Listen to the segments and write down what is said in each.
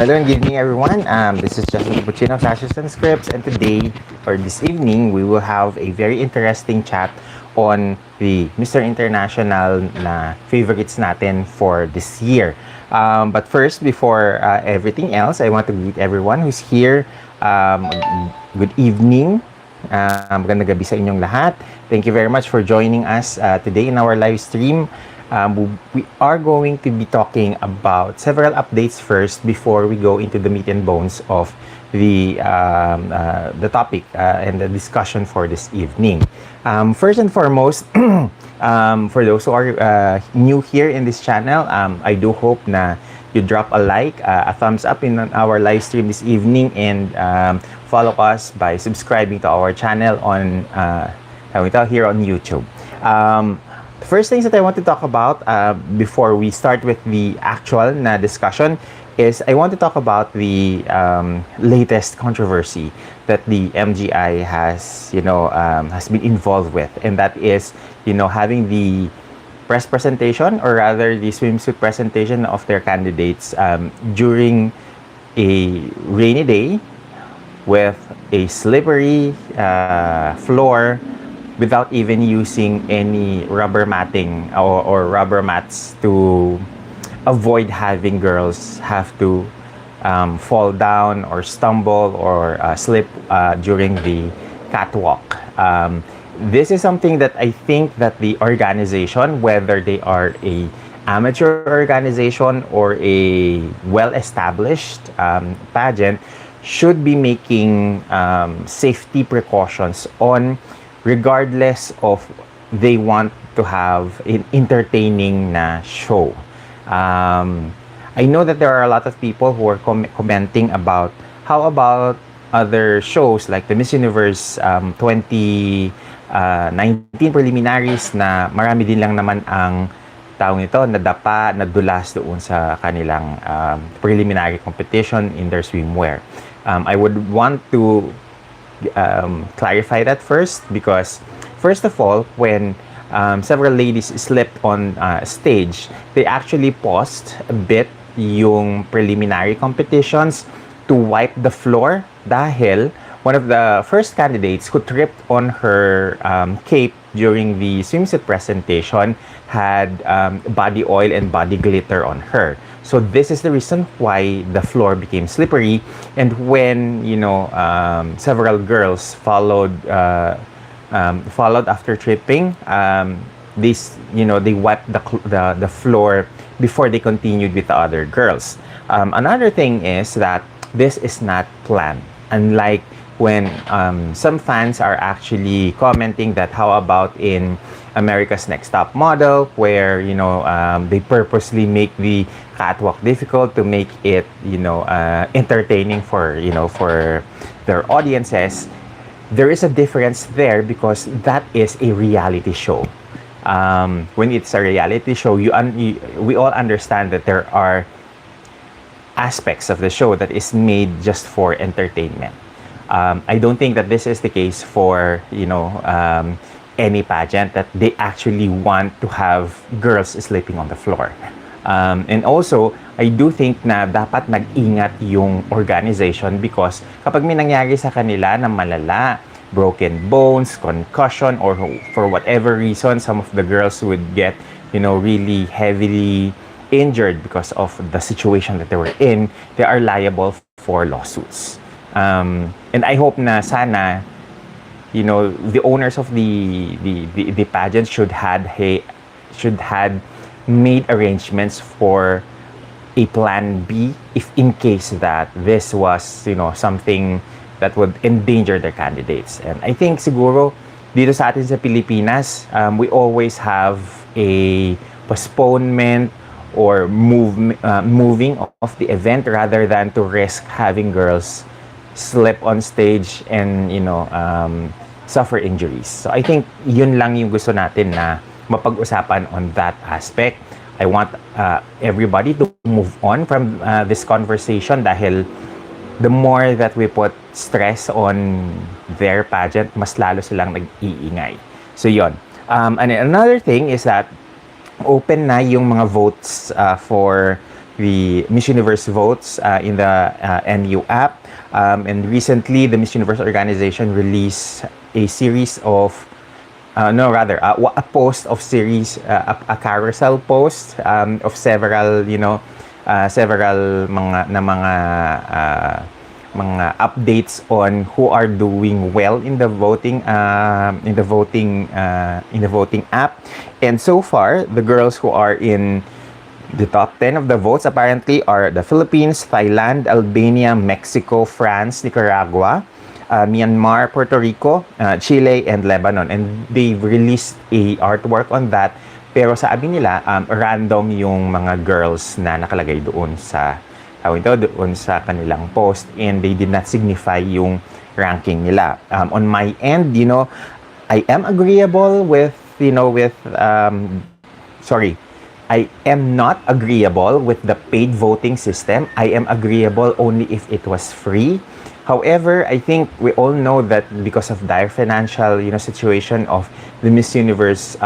Hello and good evening, everyone. This is Justin Cappuccino of Sashes&Scripts, and today, or this evening, we will have a very interesting chat on the Mr. International na favorites natin for this year. But first, before everything else, I want to greet everyone who's here. Good evening. Magandang gabi sa inyong lahat. Thank you very much for joining us today in our live stream. We are going to be talking about several updates first before we go into the meat and bones of the topic and the discussion for this evening. First and foremost, for those who are new here in this channel, I do hope na you drop a like, a thumbs up in our live stream this evening, and follow us by subscribing to our channel on here on YouTube. First things that I want to talk about before we start with the actual discussion is I want to talk about the latest controversy that the MGI has been involved with, and that is having the press presentation, or rather the swimsuit presentation of their candidates during a rainy day with a slippery floor, without even using any rubber matting or rubber mats to avoid having girls have to fall down or stumble or slip during the catwalk. This is something that I think that the organization, whether they are a amateur organization or a well-established pageant, should be making safety precautions on, regardless of they want to have an entertaining na show. I know that there are a lot of people who are commenting about how about other shows like the Miss Universe 2019 preliminaries na marami din lang naman ang taong ito nadapa, nadulas doon sa kanilang preliminary competition in their swimwear. I would want to clarify that first, because first of all, when several ladies slipped on stage, they actually paused a bit yung preliminary competitions to wipe the floor, dahil one of the first candidates who tripped on her cape during the swimsuit presentation had body oil and body glitter on her. So this is the reason why the floor became slippery, and when several girls followed after tripping, they wiped the floor before they continued with the other girls. Another thing is that this is not planned, unlike when some fans are actually commenting that how about in America's Next Top Model, where they purposely make the catwalk difficult to make it entertaining for their audiences. There is a difference there, because that is a reality show. When it's a reality show, we all understand that there are aspects of the show that is made just for entertainment. I don't think that this is the case for any pageant, that they actually want to have girls sleeping on the floor. And also, I do think na dapat nag-ingat yung organization, because kapag may nangyari sa kanila na malala, broken bones, concussion, or for whatever reason, some of the girls would get really heavily injured because of the situation that they were in, they are liable for lawsuits. And I hope na sana the owners of the pageant should had made arrangements for a plan B, if in case that this was something that would endanger their candidates. And I think siguro dito sa atin sa Pilipinas, we always have a postponement or moving of the event, rather than to risk having girls slip on stage and suffer injuries. So I think yun lang yung gusto natin na mapag-usapan on that aspect. I want everybody to move on from this conversation, dahil the more that we put stress on their pageant, mas lalo silang nag-iingay. So yun. And another thing is that open na yung mga votes for the Miss Universe votes in the MU app. And recently, the Miss Universe organization released a series of no, rather, a post of series, a carousel post of several, several mga updates on who are doing well in the voting, in the voting app. And so far, the girls who are in the top 10 of the votes apparently are the Philippines, Thailand, Albania, Mexico, France, Nicaragua, Myanmar, Puerto Rico, Chile, and Lebanon. And they've released a artwork on that. Pero sabi nila, random yung mga girls na nakalagay doon sa doon sa kanilang post, and they did not signify yung ranking nila. On my end, I am agreeable with, sorry, I am not agreeable with the paid voting system. I am agreeable only if it was free. However, I think we all know that because of dire financial, situation of the Miss Universe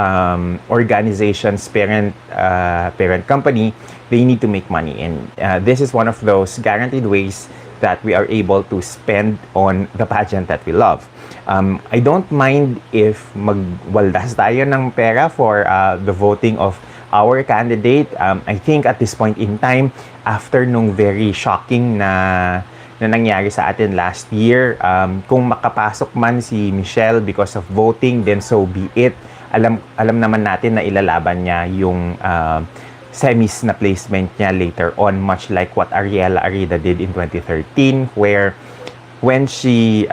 organization's parent company, they need to make money, and this is one of those guaranteed ways that we are able to spend on the pageant that we love. I don't mind if magwaldas tayo ng pera for the voting of our candidate. I think at this point in time, after nung very shocking na nangyari sa atin last year, kung makapasok man si Michelle because of voting, then so be it. Alam naman natin na ilalaban niya yung semis na placement niya later on, much like what Ariela Arida did in 2013, where when she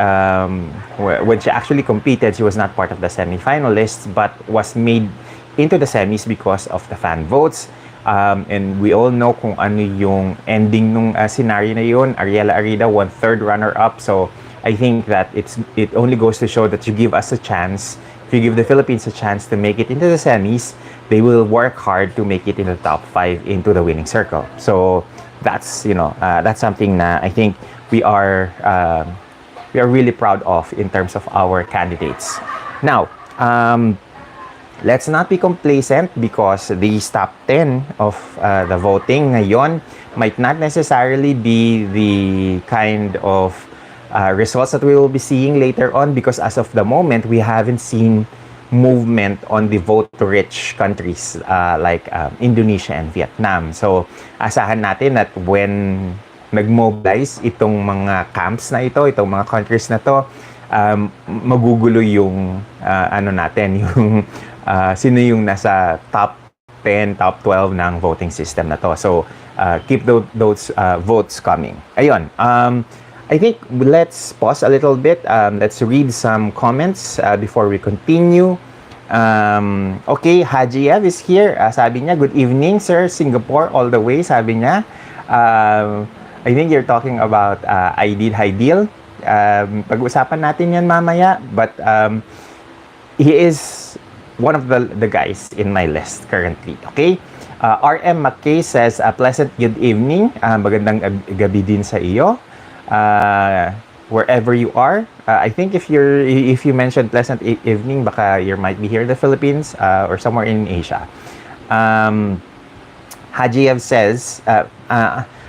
actually competed, she was not part of the semi-finalists but was made into the semis because of the fan votes. And we all know kung ano yung ending nung scenario na yun. Ariela Arida won third runner-up. So I think that it only goes to show that you give us a chance. If you give the Philippines a chance to make it into the semis, they will work hard to make it in the top 5 into the winning circle. So that's that's something na I think we are really proud of in terms of our candidates. Now, let's not be complacent because these top 10 of the voting ngayon might not necessarily be the kind of results that we will be seeing later on, because as of the moment, we haven't seen movement on the vote-rich countries like Indonesia and Vietnam. So, asahan natin that when nag-mobilize itong mga camps na ito, itong mga countries na to, magugulo yung yung sino yung nasa top 10, top 12 ng voting system na to. So, keep those votes coming. Ayun. I think let's pause a little bit. Let's read some comments before we continue. Okay, Hajiev is here. Sabi niya, good evening, sir. Singapore all the way, sabi niya. I think you're talking about Ideal. Pag-usapan natin yan mamaya. But he is one of the guys in my list currently. Okay? RM McKay says, a pleasant good evening. Magandang gabi din sa iyo. Wherever you are. I think if you mentioned pleasant evening, baka you might be here in the Philippines or somewhere in Asia. Hajiev says,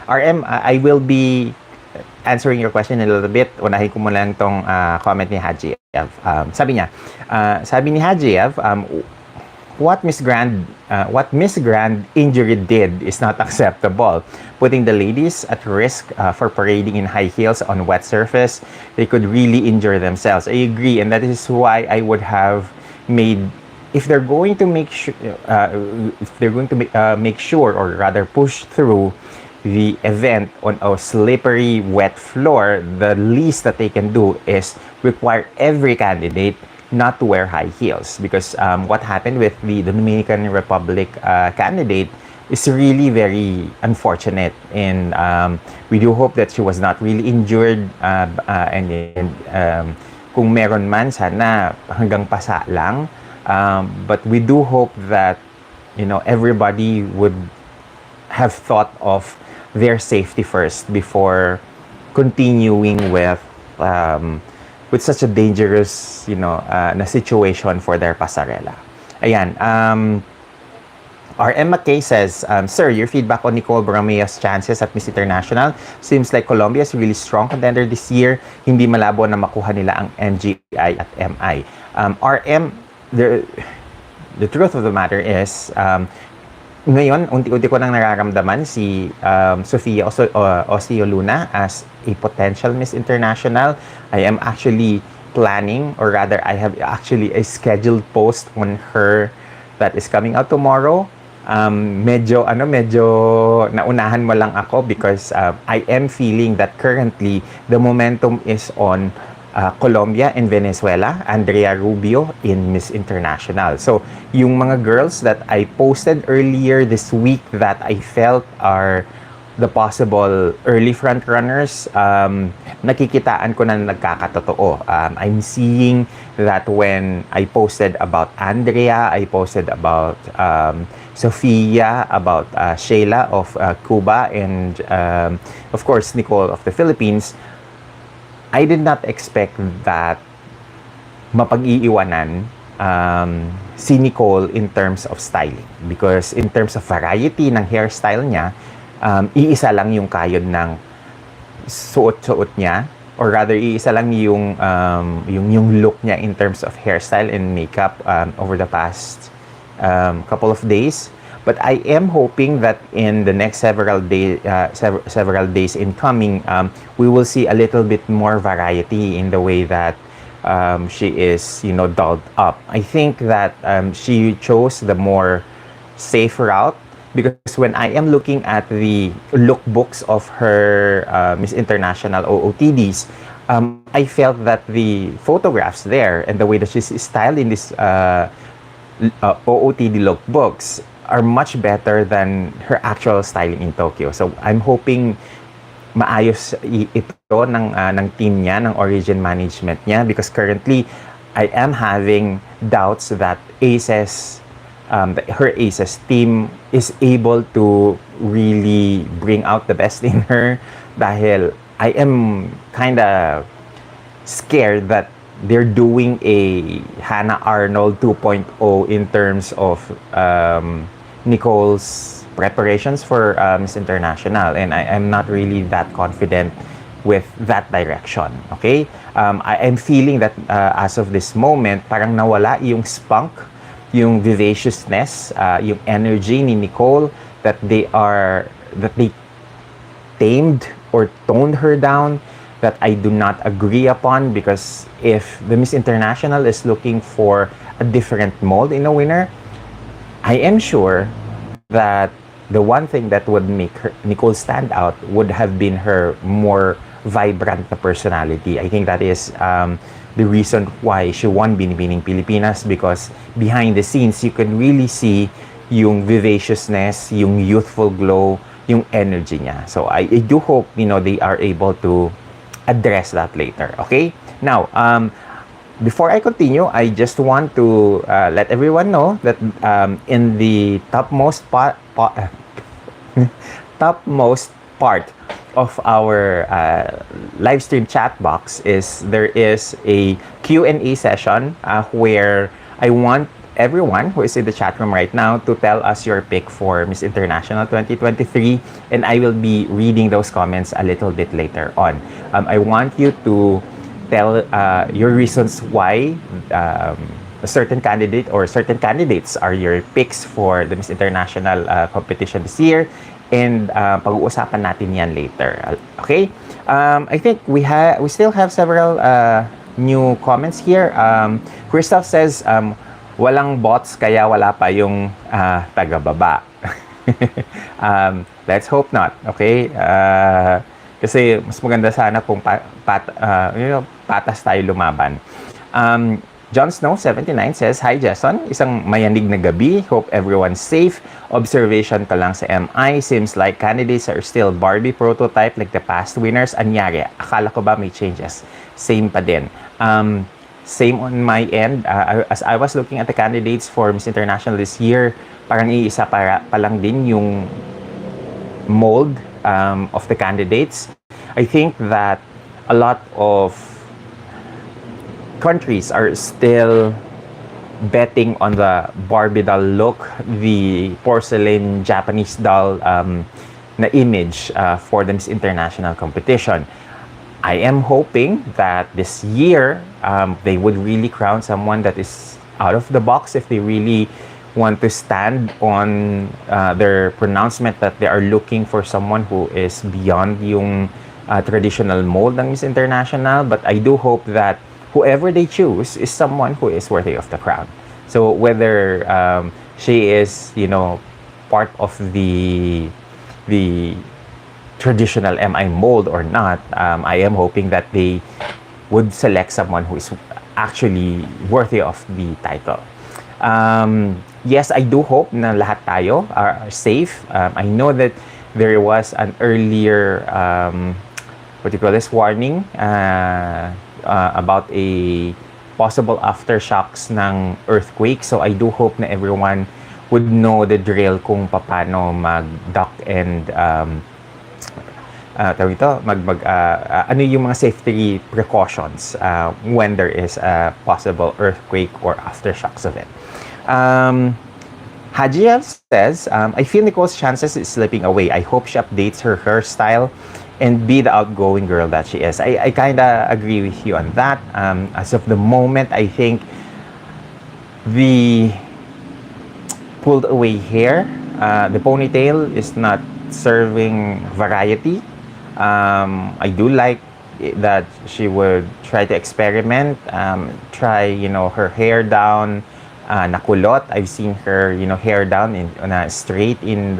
RM, I will be answering your question in a little bit. Unahin ko muna lang tong comment ni Hajiev. Sabi ni Hajiev, what Miss Grand injury did is not acceptable. Putting the ladies at risk for parading in high heels on wet surface, they could really injure themselves. I agree, and that is why I would have made, if they're going to make sure, or rather push through the event on a slippery, wet floor, the least that they can do is require every candidate not to wear high heels, because what happened with the Dominican Republic candidate is really very unfortunate, and we do hope that she was not really injured, and kung meron man, sana hanggang pasa lang, but we do hope that everybody would have thought of their safety first before continuing with such a dangerous, na situation for their pasarela. Ayan. RM McKay says, Sir, your feedback on Nicole Bromeo's chances at Miss International seems like Colombia is a really strong contender this year. Hindi malabo na makuha nila ang MGI at MI. RM, the truth of the matter is, ngayon, unti-unti ko nang nararamdaman si Sofia Ocio Luna as a potential Miss International. I am actually planning, or rather, I have actually a scheduled post on her that is coming out tomorrow. Medyo naunahan mo lang ako because I am feeling that currently the momentum is on Colombia and Venezuela, Andrea Rubio in Miss International. So, yung mga girls that I posted earlier this week that I felt are the possible early front runners, nakikitaan ko na nagkakatotoo. I'm seeing that when I posted about Andrea, I posted about Sofia, about Sheila of Cuba, and of course, Nicole of the Philippines. I did not expect that mapag-iiwanan si Nicole in terms of styling. Because in terms of variety ng hairstyle niya, iisa lang yung kayod ng suot-suot niya, or rather iisa lang yung look niya in terms of hairstyle and makeup over the past couple of days. But I am hoping that in the next several days incoming, we will see a little bit more variety in the way that she is, dolled up. I think that she chose the more safe route, because when I am looking at the lookbooks of her Miss International OOTDs, I felt that the photographs there and the way that she's styled in this OOTD lookbooks are much better than her actual styling in Tokyo. So I'm hoping maayos ito ng team niya, ng origin management niya, because currently I am having doubts that her ACES team is able to really bring out the best in her, dahil I am kinda scared that they're doing a Hannah Arnold 2.0 in terms of Nicole's preparations for Miss International, and I am not really that confident with that direction. Okay? I am feeling that as of this moment, parang nawala yung spunk, yung vivaciousness, yung energy ni Nicole, that they tamed or toned her down, that I do not agree upon, because if the Miss International is looking for a different mold in a winner, I am sure that the one thing that would make Nicole stand out would have been her more vibrant na personality. I think that is the reason why she won Binibining Pilipinas, because behind the scenes, you can really see yung vivaciousness, yung youthful glow, yung energy niya. So I do hope, they are able to address that later. Okay? Now, before I continue, I just want to let everyone know that in the topmost part of our live stream chat box there is a Q&A session where I want everyone who is in the chat room right now to tell us your pick for Miss International 2023, and I will be reading those comments a little bit later on. I want you to tell your reasons why a certain candidate or certain candidates are your picks for the Miss International competition this year, and pag-uusapan natin yan later. Okay? I think we still have several new comments here. Christoph says, walang bots kaya wala pa yung taga-baba. Let's hope not. Okay? Kasi mas maganda sana kung patas tayo lumaban. John Snow 79 says, Hi Jason, isang mayanig na gabi. Hope everyone's safe. Observation ka lang sa MI. Seems like candidates are still Barbie prototype like the past winners. Anyari? Akala ko ba may changes? Same pa din. Same on my end. As I was looking at the candidates for Miss International this year, parang iisa pa lang din yung mold of the candidates. I think that a lot of countries are still betting on the Barbie doll look, the porcelain Japanese doll na image for the Miss International competition. I am hoping that this year they would really crown someone that is out of the box if they really want to stand on their pronouncement that they are looking for someone who is beyond yung traditional mold ng Miss International. But I do hope that whoever they choose is someone who is worthy of the crown. So whether she is, part of the traditional MI mold or not, I am hoping that they would select someone who is actually worthy of the title. Yes, I do hope na lahat tayo are safe. I know that there was an earlier, warning about a possible aftershocks ng earthquake. So I do hope na everyone would know the drill kung paano mag-duck and ano yung mga safety precautions when there is a possible earthquake or aftershocks of it. Hajiel says, I feel Nicole's chances is slipping away. I hope she updates her hairstyle and be the outgoing girl that she is. I kind of agree with you on that. As of the moment, I think the pulled away hair, the ponytail is not serving variety. I do like that she would try to experiment, try, her hair down, nakulot. I've seen her, hair down straight in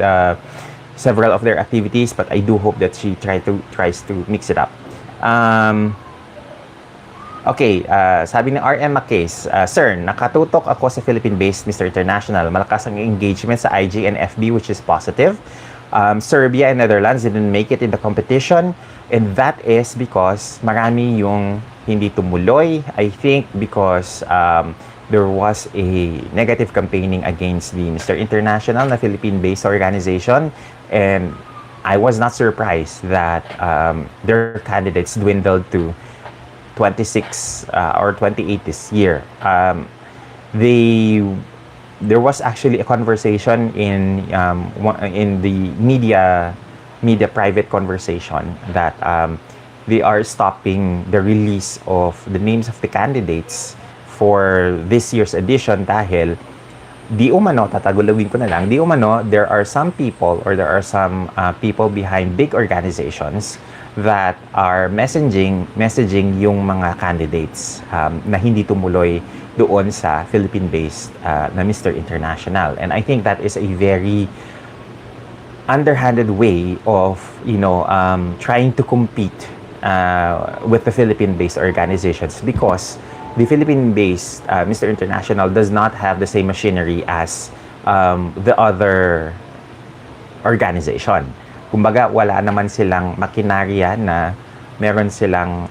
several of their activities, but I do hope that she tries to mix it up. Okay, sabi ni RM Macase, Sir, nakatutok ako sa Philippine-based Mr. International. Malakas ang engagement sa IG and FB, which is positive. Serbia and Netherlands didn't make it in the competition, and that is because marami yung hindi tumuloy. I think because there was a negative campaigning against the Mr. International na Philippine-based organization, and I was not surprised that their candidates dwindled to 26 or 28 this year. There was actually a conversation in the media private conversation that they are stopping the release of the names of the candidates for this year's edition dahil di umano, tatagulawin ko na lang, di umano, there are some people people behind big organizations that are messaging yung mga candidates na hindi tumuloy doon sa Philippine-based na Mr. International. And I think that is a very underhanded way of, trying to compete with the Philippine-based organizations because the Philippine-based Mr. International does not have the same machinery as the other organization. Kumbaga, wala naman silang makinarya na meron silang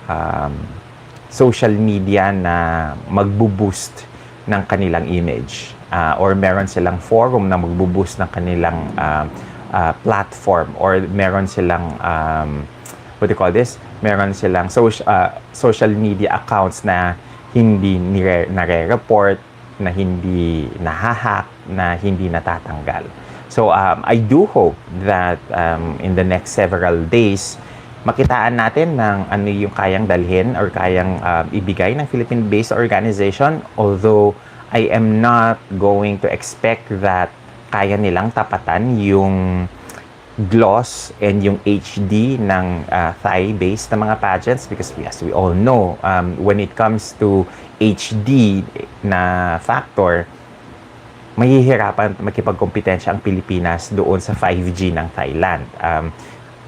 social media na magbo-boost ng kanilang image or meron silang forum na magbo-boost ng kanilang platform or meron silang meron silang social media accounts na hindi nare-report, na hindi nahahack, na hindi natatanggal. So I do hope that in the next several days, makitaan natin ng ano yung kayang dalhin or kayang ibigay ng Philippine-based organization. Although I am not going to expect that kaya nilang tapatan yung gloss and yung HD ng Thai-based na mga pageants because yes, we all know when it comes to HD na factor, mahihirapan makipagkompetensya ang Pilipinas doon sa 5G ng Thailand.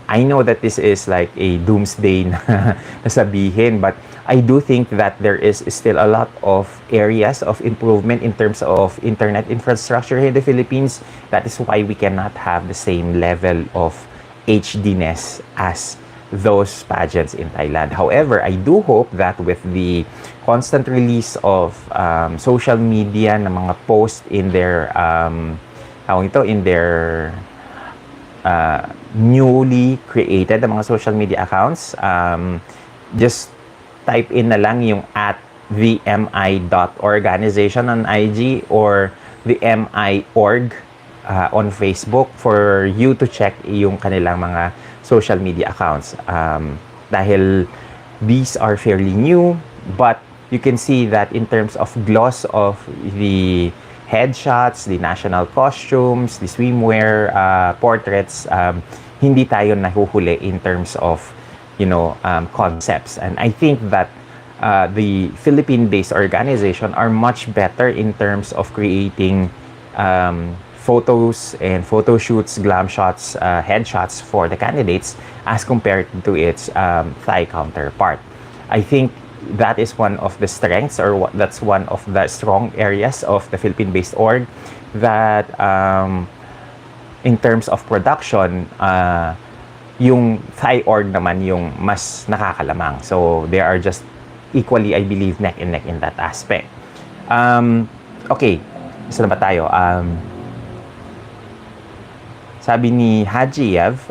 I know that this is like a doomsday na sabihin, but I do think that there is still a lot of areas of improvement in terms of internet infrastructure here in the Philippines. That is why we cannot have the same level of HD-ness as those pageants in Thailand. However, I do hope that with the constant release of social media na mga posts in their newly created na mga social media accounts, just type in na lang yung the mi.organization on IG or the mi.org on Facebook for you to check yung kanilang mga social media accounts. Dahil these are fairly new, but you can see that in terms of gloss of the headshots, the national costumes, the swimwear portraits, hindi tayo nahuhuli in terms of, concepts. And I think that the Philippine-based organization are much better in terms of creating photos and photo shoots, glam shots, headshots for the candidates as compared to its Thai counterpart. I think that is one of the strengths, or that's one of the strong areas of the Philippine-based org, that in terms of production, yung Thai org naman yung mas nakakalamang. So they are just equally, I believe, neck and neck in that aspect. Okay, saan ba tayo? Sabi ni Hajiev,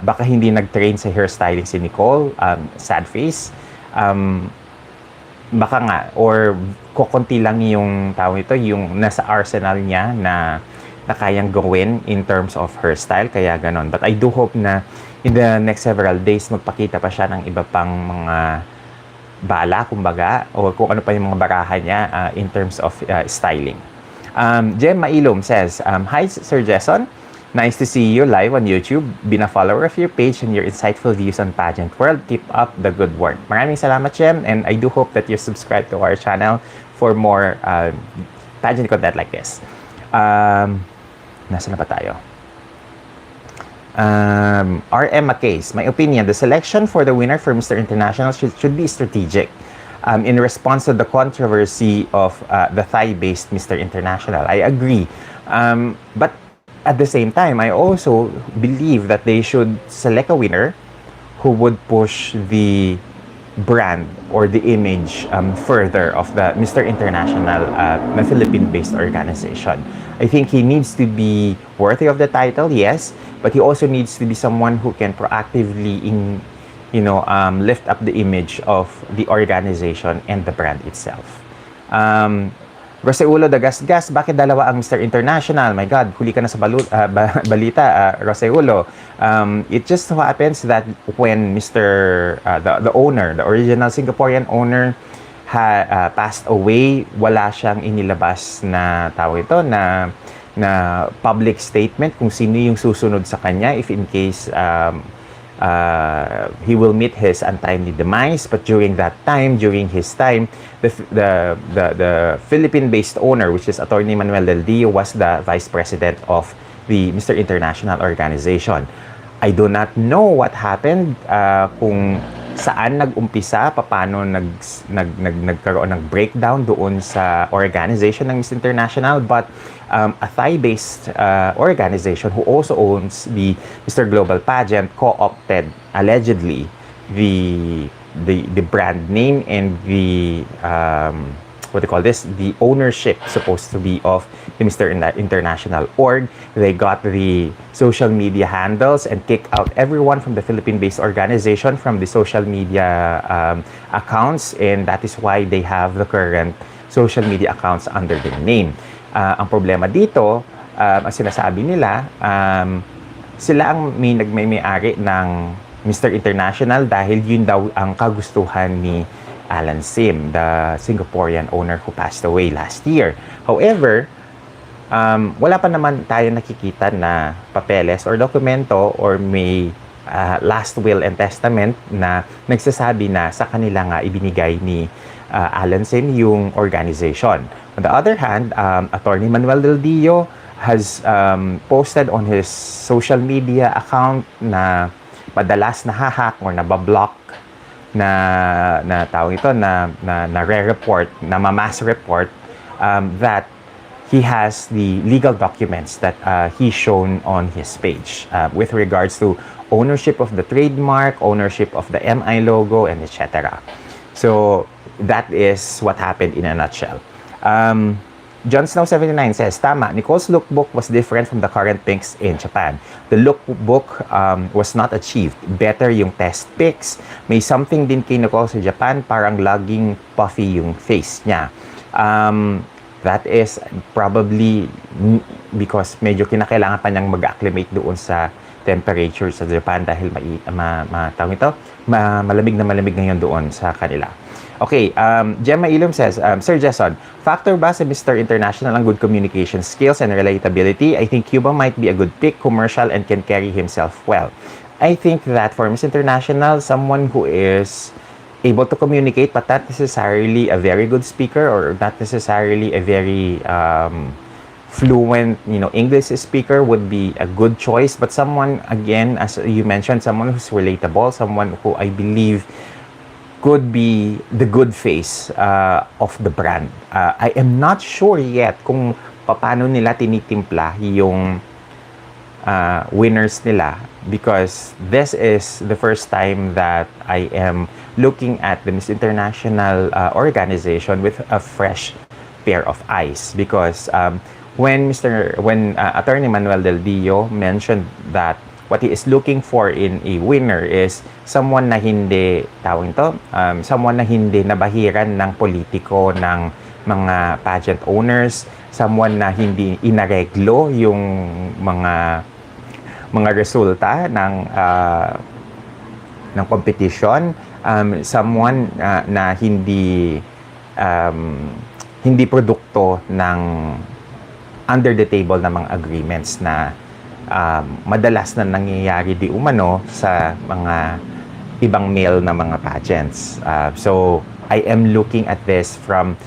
baka hindi nag-train sa hairstyling si Nicole, sad face. Baka nga, or kukunti lang yung tao ito, yung nasa arsenal niya na kayang gawin in terms of hairstyle, kaya ganon. But I do hope na in the next several days, magpakita pa siya ng iba pang mga bala, kumbaga, o kung ano pa yung mga barahan niya in terms of styling. Jem Mailom says, hi Sir Jason, nice to see you live on YouTube. Been a follower of your page and your insightful views on pageant world. Keep up the good work. Maraming salamat, Jem, and I do hope that you subscribe to our channel for more pageant content like this. Nasa na ba tayo? RM Macase, my opinion, the selection for the winner for Mr. International should be strategic. In response to the controversy of the Thai-based Mr. International, I agree. But at the same time, I also believe that they should select a winner who would push the brand or the image further of the Mr. International, na Philippine-based organization. I think he needs to be worthy of the title, yes, but he also needs to be someone who can proactively lift up the image of the organization and the brand itself. Roseulo Dagasgas, bakit dalawa ang Mr. International? My God, huli ka na sa balita, Roseulo. It just so happens that when the owner, the original Singaporean owner, passed away, wala siyang inilabas na tawag ito, na public statement kung sino yung susunod sa kanya if in case he will meet his untimely demise. But during his time, the Philippine-based owner, which is Attorney Manuel Del Dio, was the vice president of the Mr. International organization. I do not know what happened, kung saan nag-umpisa, paano nagkaroon ng breakdown doon sa organization ng Mr. International, but a Thai-based organization who also owns the Mr. Global Pageant co-opted allegedly the brand name and the the ownership supposed to be of the Mr. International org. They got the social media handles and kicked out everyone from the Philippine-based organization from the social media accounts, and that is why they have the current social media accounts under their name. Ang problema dito, ang sinasabi nila, sila ang may-ari ng Mr. International dahil yun daw ang kagustuhan ni Alan Sim, the Singaporean owner who passed away last year. However, wala pa naman tayo nakikita na papeles or dokumento or may last will and testament na nagsasabi na sa kanila nga ibinigay ni Alan Sim yung organization. On the other hand, Attorney Manuel Del Dio has posted on his social media account na madalas nahahack or nabablock na tawag ito na re-report, na mass report, that he has the legal documents that he's shown on his page with regards to ownership of the trademark, ownership of the MI logo, and etc. So that is what happened in a nutshell. John Snow 79 says, tama, Nicole's lookbook was different from the current pics in Japan. The lookbook was not achieved. Better yung test pics. May something din kay Nicole sa Japan, parang laging puffy yung face niya. That is probably because medyo kinakailangan pa niyang mag-acclimate doon sa temperature sa Japan dahil malamig na malamig ngayon doon sa kanila. Okay, Gemma Ilum says, Sir Jason, factor ba sa Mr. International ang good communication skills and relatability? I think Cuba might be a good pick, commercial, and can carry himself well. I think that for Miss International, someone who is able to communicate but not necessarily a very good speaker or not necessarily a very fluent, English speaker would be a good choice. But someone, again, as you mentioned, someone who's relatable, someone who I believe could be the good face of the brand. I am not sure yet kung paano nila tinitimpla yung winners nila because this is the first time that I am looking at the Miss International organization with a fresh pair of eyes because when Attorney Manuel Del Dio mentioned that what he is looking for in a winner is someone na hindi, someone na hindi nabahiran ng politiko, ng mga pageant owners, someone na hindi inareglo yung mga resulta ng competition, someone na hindi produkto ng under the table na mga agreements na madalas na nangyayari di umano sa mga ibang male na mga pageants. So, I am looking at this from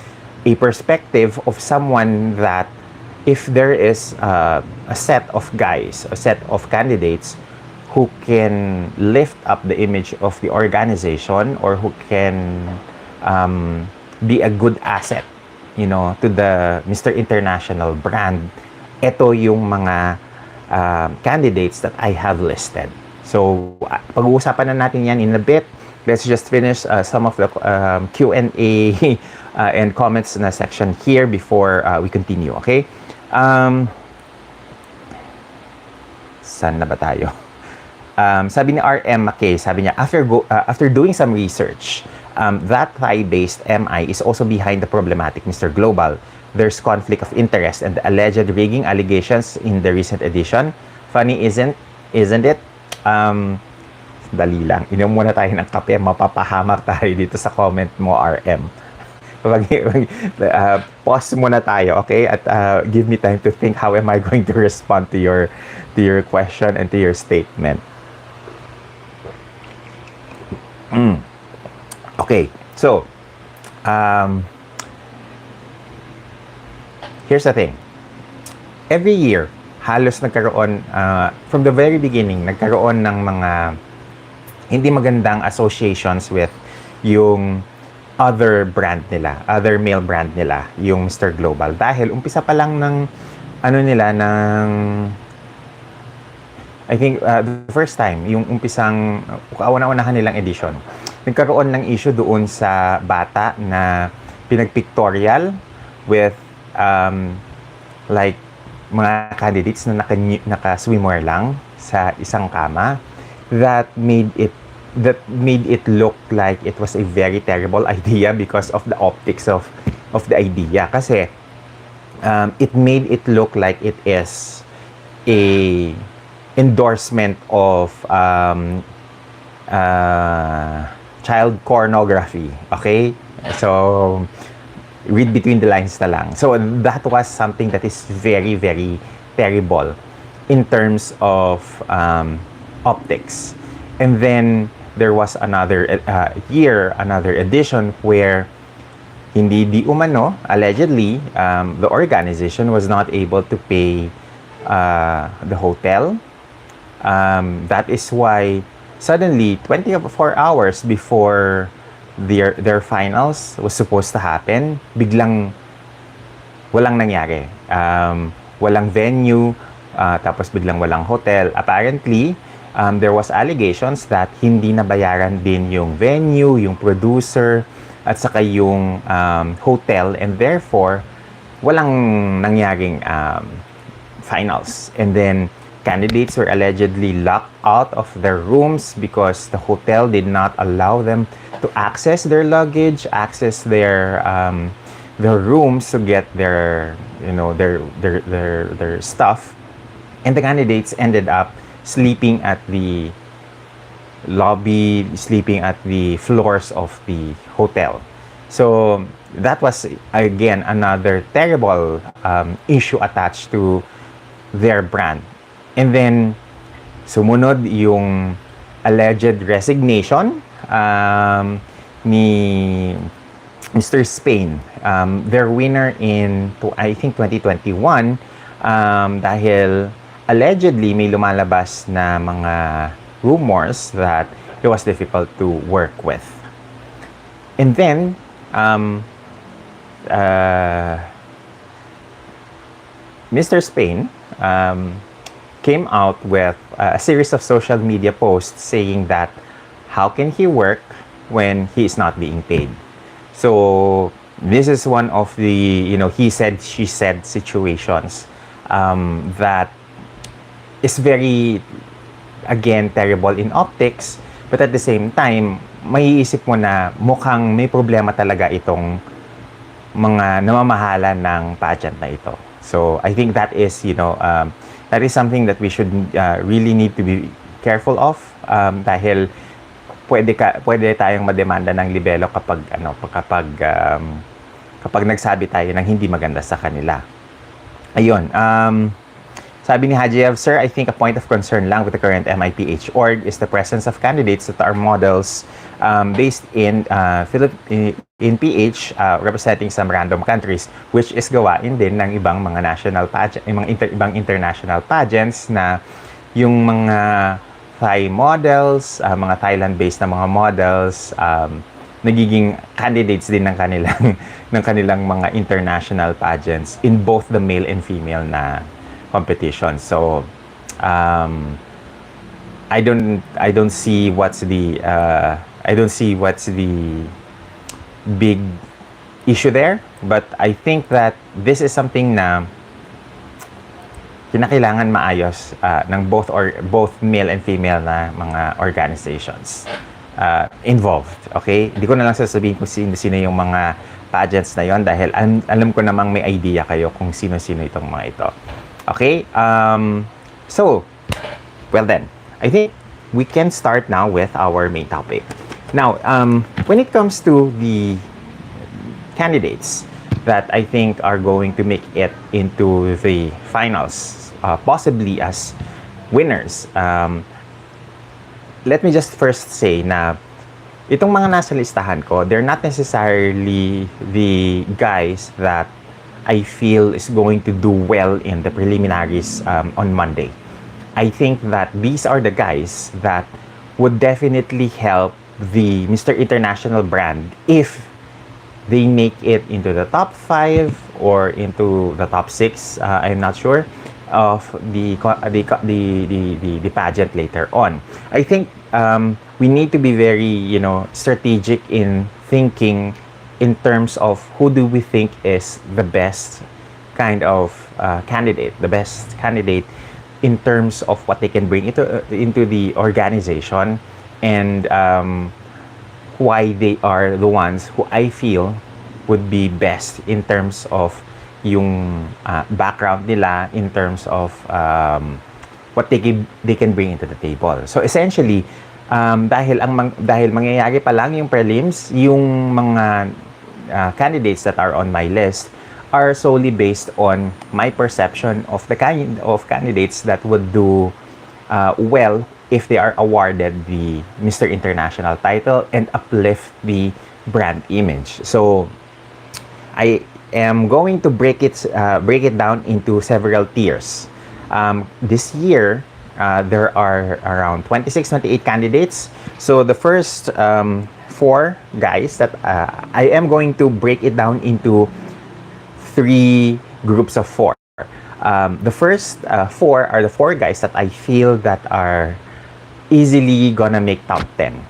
a perspective of someone that if there is a set of guys, a set of candidates who can lift up the image of the organization or who can be a good asset, to the Mr. International brand, ito yung mga candidates that I have listed. So, pag-uusapan na natin yan in a bit. Let's just finish some of the Q&A and comments na section here before we continue, okay? Saan na ba tayo? Sabi ni RM McKay, sabi niya, after doing some research, that Thai-based MI is also behind the problematic Mr. Global. There's conflict of interest and the alleged rigging allegations in the recent edition. Funny, isn't it? Dali lang. Inom muna tayo ng kape. Mapapahamak tayo dito sa comment mo, RM. Pause muna tayo, okay? At give me time to think how am I going to respond to your question and to your statement. Okay. So, here's the thing. Every year, halos nagkaroon, from the very beginning, nagkaroon ng mga hindi magandang associations with yung other brand nila, other male brand nila, yung Mr. Global. Dahil umpisa pa lang ng, I think, the first time, yung umpisang, kauna-unahan nilang edition, nagkaroon ng issue doon sa bata na pinagpictorial with like mga candidates na naka-swimwear lang sa isang kama that made it look like it was a very terrible idea because of the optics of the idea kasi it made it look like it is a endorsement of child pornography, okay? So read between the lines na lang. So that was something that is very, very terrible in terms of optics. And then there was another another edition where hindi di umano, allegedly, the organization was not able to pay the hotel. That is why suddenly 24 hours before their finals was supposed to happen, biglang walang nangyari. Walang venue, tapos biglang walang hotel. Apparently, there was allegations that hindi nabayaran din yung venue, yung producer, at saka yung hotel, and therefore, walang nangyaring finals. And then, candidates were allegedly locked out of their rooms because the hotel did not allow them to access their luggage, access their rooms to get their stuff. And the candidates ended up sleeping at the lobby, sleeping at the floors of the hotel. So that was again another terrible issue attached to their brand. And then sumunod yung alleged resignation ni Mr. Spain, their winner in I think 2021, dahil allegedly may lumalabas na mga rumors that he was difficult to work with. And then Mr. Spain came out with a series of social media posts saying that how can he work when he is not being paid. So this is one of the he said she said situations that is very, again, terrible in optics, but at the same time maiisip mo na mukhang may problema talaga itong mga namamahala ng pageant na ito. So I think that is that is something that we should really need to be careful of, dahil pwede tayong mademanda ng libelo kapag nagsabi tayo ng hindi maganda sa kanila. Ayun. Sabi ni Hajiev, "Sir, I think a point of concern lang with the current MIPH org is the presence of candidates that are models based in PH, representing some random countries, which is gawain din ng ibang mga national pageant, ibang international pageants na yung mga Thai models, mga Thailand-based na mga models, nagiging candidates din ng kanilang mga international pageants in both the male and female na competition. So I don't see what's the big issue there, but I think that this is something na kinakailangan maayos ng both male and female na mga organizations involved. Okay? Hindi ko na lang sasabihin kung sino yung mga pageants na yon dahil alam ko namang may idea kayo kung sino-sino itong mga ito. Okay? So, well then, I think we can start now with our main topic. Now, when it comes to the candidates that I think are going to make it into the finals, possibly as winners, let me just first say na itong mga nasa listahan ko, they're not necessarily the guys that I feel is going to do well in the preliminaries on Monday. I think that these are the guys that would definitely help the Mr. International brand if they make it into the top 5 or into the top 6, I'm not sure, of the pageant later on. I think we need to be very, strategic in thinking in terms of who do we think is the best kind of candidate, the best candidate in terms of what they can bring into the organization, and why they are the ones who I feel would be best in terms of yung background nila, in terms of what they can bring into the table. So essentially, dahil mangyayari pa lang yung prelims, yung mga candidates that are on my list are solely based on my perception of the kind of candidates that would do well if they are awarded the Mr. International title and uplift the brand image. So I am going to break it down into several tiers. This year, there are around 26-28 candidates. So the first 4 guys that I am going to break it down into 3 groups of 4. The first 4 are the 4 guys that I feel that are easily gonna make top 10.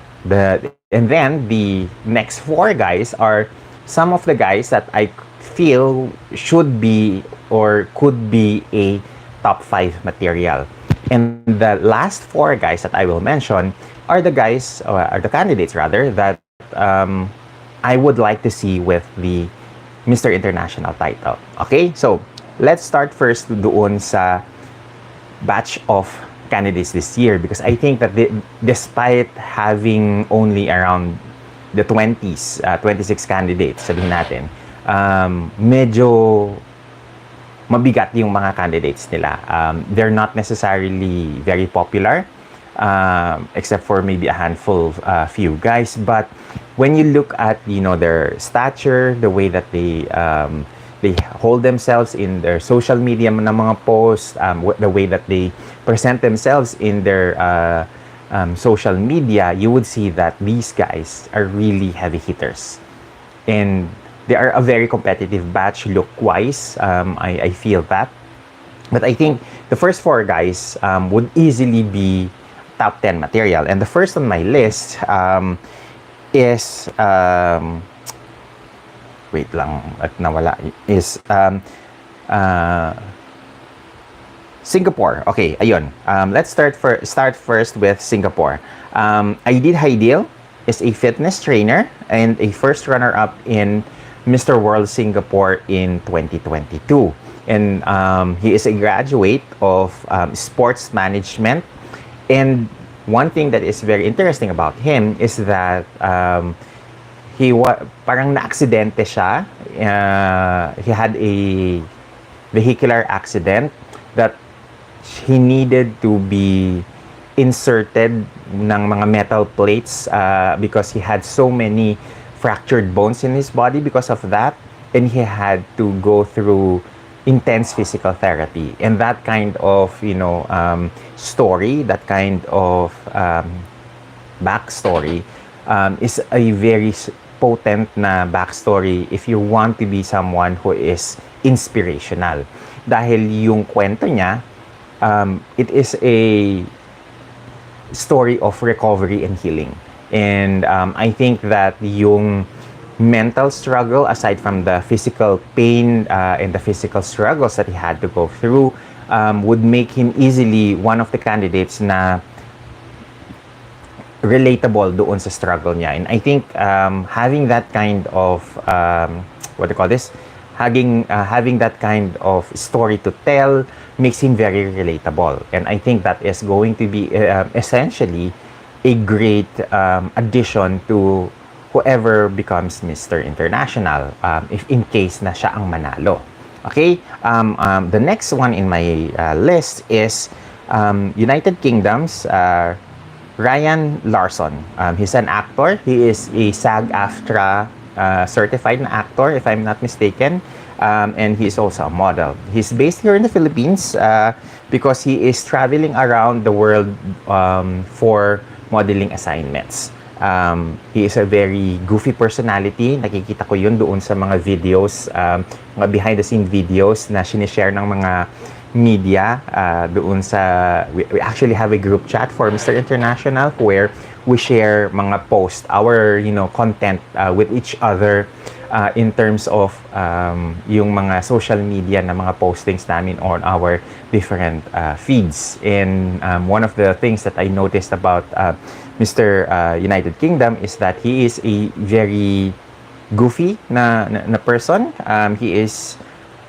And then the next 4 guys are some of the guys that I feel should be or could be a top 5 material. And the last 4 guys that I will mention are the guys, or are the candidates rather, that I would like to see with the Mr. International title. Okay, so let's start first doon sa batch of candidates this year, because I think that despite having only around the 20s, 26 candidates, sabihin natin, medyo mabigat yung mga candidates nila. They're not necessarily very popular, except for maybe a handful of few guys. But when you look at, you know, their stature, the way that they hold themselves in their social media na mga posts, the way that they present themselves in their social media, you would see that these guys are really heavy hitters. And they are a very competitive batch look-wise. I feel that. But I think the first 4 guys would easily be top 10 material. And the first on my list is... wait lang, at nawala. Is... Singapore. Okay, ayun. Let's start first with Singapore. Aidil Haidil is a fitness trainer and a first runner-up in Mr. World Singapore in 2022. And he is a graduate of sports management. And one thing that is very interesting about him is that parang na-aksidente siya. He had a vehicular accident that he needed to be inserted ng mga metal plates because he had so many fractured bones in his body because of that, and he had to go through intense physical therapy. And that kind of, you know, story, that kind of backstory is a very potent na backstory if you want to be someone who is inspirational. Dahil yung kwento niya, it is a story of recovery and healing. And I think that yung mental struggle, aside from the physical pain and the physical struggles that he had to go through, would make him easily one of the candidates na relatable doon sa struggle niya. And I think having that kind of, what do you call this? Having that kind of story to tell makes him very relatable. And I think that is going to be essentially a great addition to whoever becomes Mr. International, if in case na siya ang manalo. Okay? The next one in my list is United Kingdom's Ryan Larson. He's an actor. He is a SAG-AFTRA certified na actor, if I'm not mistaken. And he's also a model. He's based here in the Philippines because he is traveling around the world for modeling assignments. He is a very goofy personality. Nakikita ko yun doon sa mga videos, mga behind-the-scene videos na sinishare ng mga media doon sa... We actually have a group chat for Mr. International where we share mga post, our, you know, content with each other in terms of yung mga social media na mga postings namin on our different feeds. And one of the things that I noticed about Mr. United Kingdom is that he is a very goofy na person. He is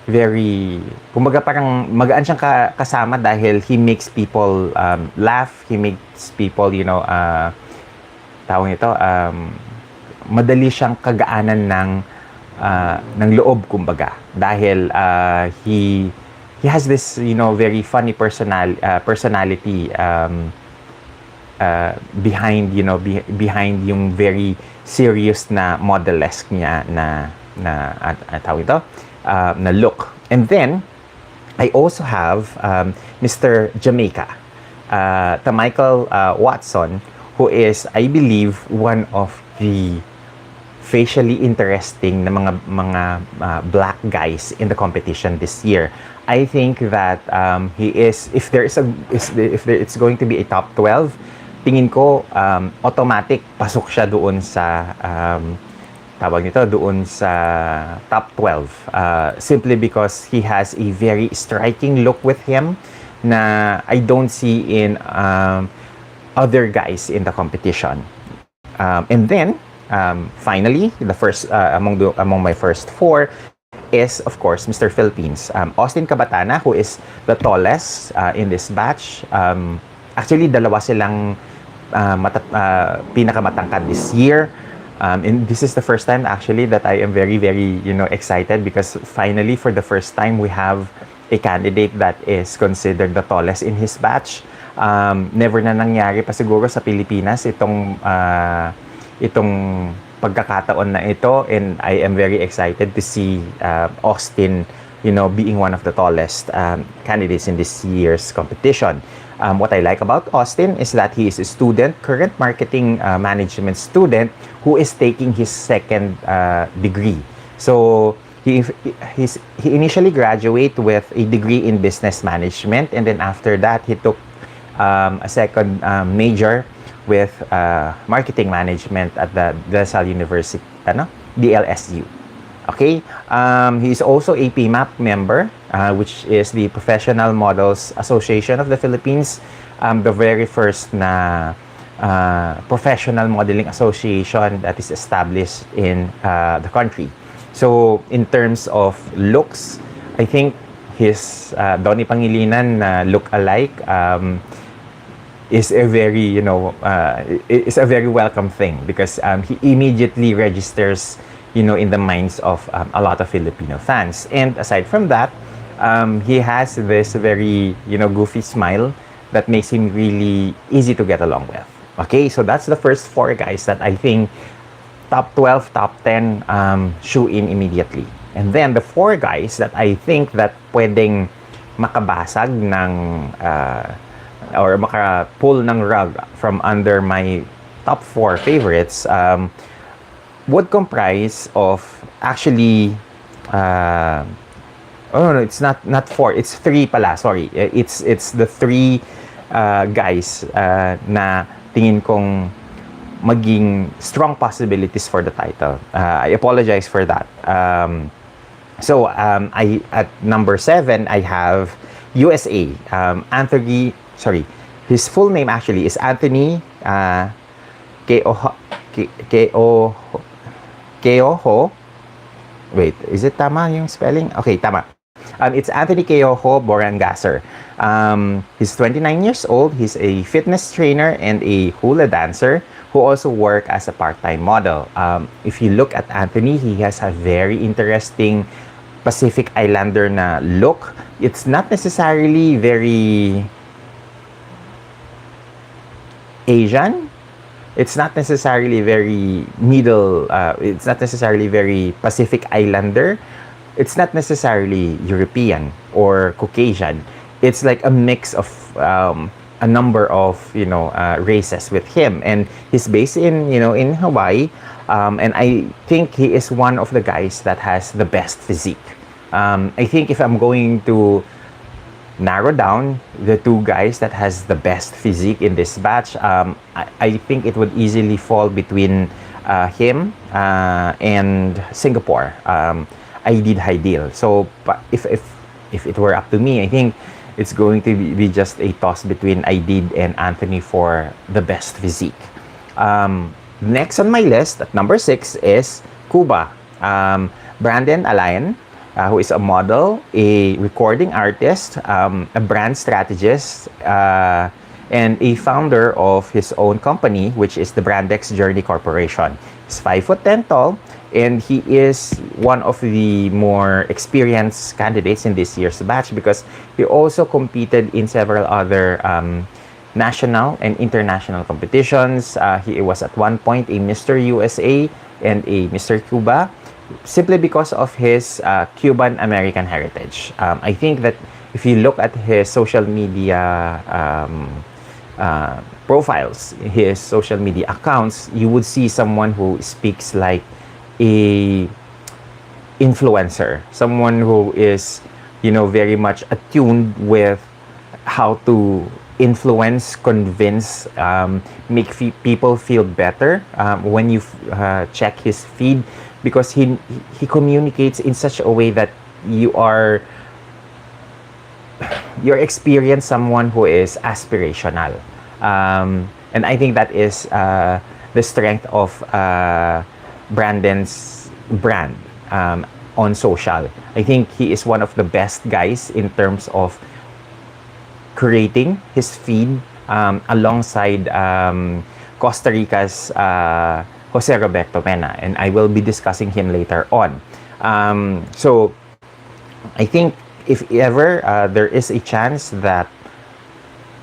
very, kumbaga parang magaan siyang kasama dahil he makes people laugh, he makes people, you know, tawag ito, madali siyang kagaanan ng loob, kumbaga, dahil he has this, you know, very funny personality behind, you know, behind yung very serious na model-esque niya na tawag ito, na look. And then I also have Mr. Jamaica, Michael Watson, who is, I believe, one of the facially interesting na mga black guys in the competition this year. I think that he is, if it's going to be a top 12, tingin ko automatic pasok siya doon sa tawag nito, doon sa top 12. Simply because he has a very striking look with him na I don't see in other guys in the competition. And then, finally, the first among my first four is, of course, Mr. Philippines. Austin Cabatana, who is the tallest in this batch. Actually, dalawa silang pinakamatangkad this year. And this is the first time actually that I am very, very, excited because finally, for the first time, we have a candidate that is considered the tallest in his batch. Never na nangyari pa siguro sa Pilipinas itong pagkakataon na ito, and I am very excited to see Austin, being one of the tallest candidates in this year's competition. What I like about Austin is that he is a student, current marketing management student who is taking his second degree. So he initially graduated with a degree in business management, and then after that he took a second major with marketing management at the De La Salle University, DLSU. Okay, he is also a PMAP member, which is the Professional Models Association of the Philippines, the very first na professional modeling association that is established in the country. So in terms of looks, I think his Donnie Pangilinan look alike is a very is a very welcome thing because he immediately registers in the minds of a lot of Filipino fans. And aside from that, he has this very goofy smile that makes him really easy to get along with. Okay, so that's the first four guys that I think top 12, top 10 shoe in immediately. And then the four guys that I think that pwedeng makabasag ng or maka-pull ng rug from under my top 4 favorites would comprise of actually no, it's not 4, it's 3 pala, sorry. It's the 3 guys na tingin kong maging strong possibilities for the title. I apologize for that. So I at number 7 I have USA. His full name actually is Anthony Keoho. Wait, is it tama yung spelling? Okay, tama. It's Anthony Keoho Borangasser. He's 29 years old. He's a fitness trainer and a hula dancer who also works as a part-time model. If you look at Anthony, he has a very interesting Pacific Islander na look. It's not necessarily very Asian. It's not necessarily very middle, it's not necessarily very Pacific Islander. It's not necessarily European or Caucasian. It's like a mix of a number of, races with him. And he's based in, in Hawaii. And I think he is one of the guys that has the best physique. I think if I'm going to narrow down the 2 guys that has the best physique in this batch, I think it would easily fall between him and Singapore. Aidid Haidil. So if it were up to me, I think it's going to be just a toss between Aidid and Anthony for the best physique. Next on my list at number 6 is Cuba. Brandon Alain, who is a model, a recording artist, a brand strategist, and a founder of his own company, which is the Brandex Journey Corporation. He's 5'10" tall, and he is one of the more experienced candidates in this year's batch because he also competed in several other national and international competitions. He was at one point a Mr. USA and a Mr. Cuba, simply because of his Cuban-American heritage. I think that if you look at his social media profiles, his social media accounts, you would see someone who speaks like a influencer, someone who is, very much attuned with how to influence, convince, make people feel better. When you check his feed, because he communicates in such a way that you are you're experience someone who is aspirational. And I think that is the strength of Brandon's brand on social. I think he is one of the best guys in terms of creating his feed alongside Costa Rica's Jose Roberto Mena, and I will be discussing him later on. So I think if ever there is a chance that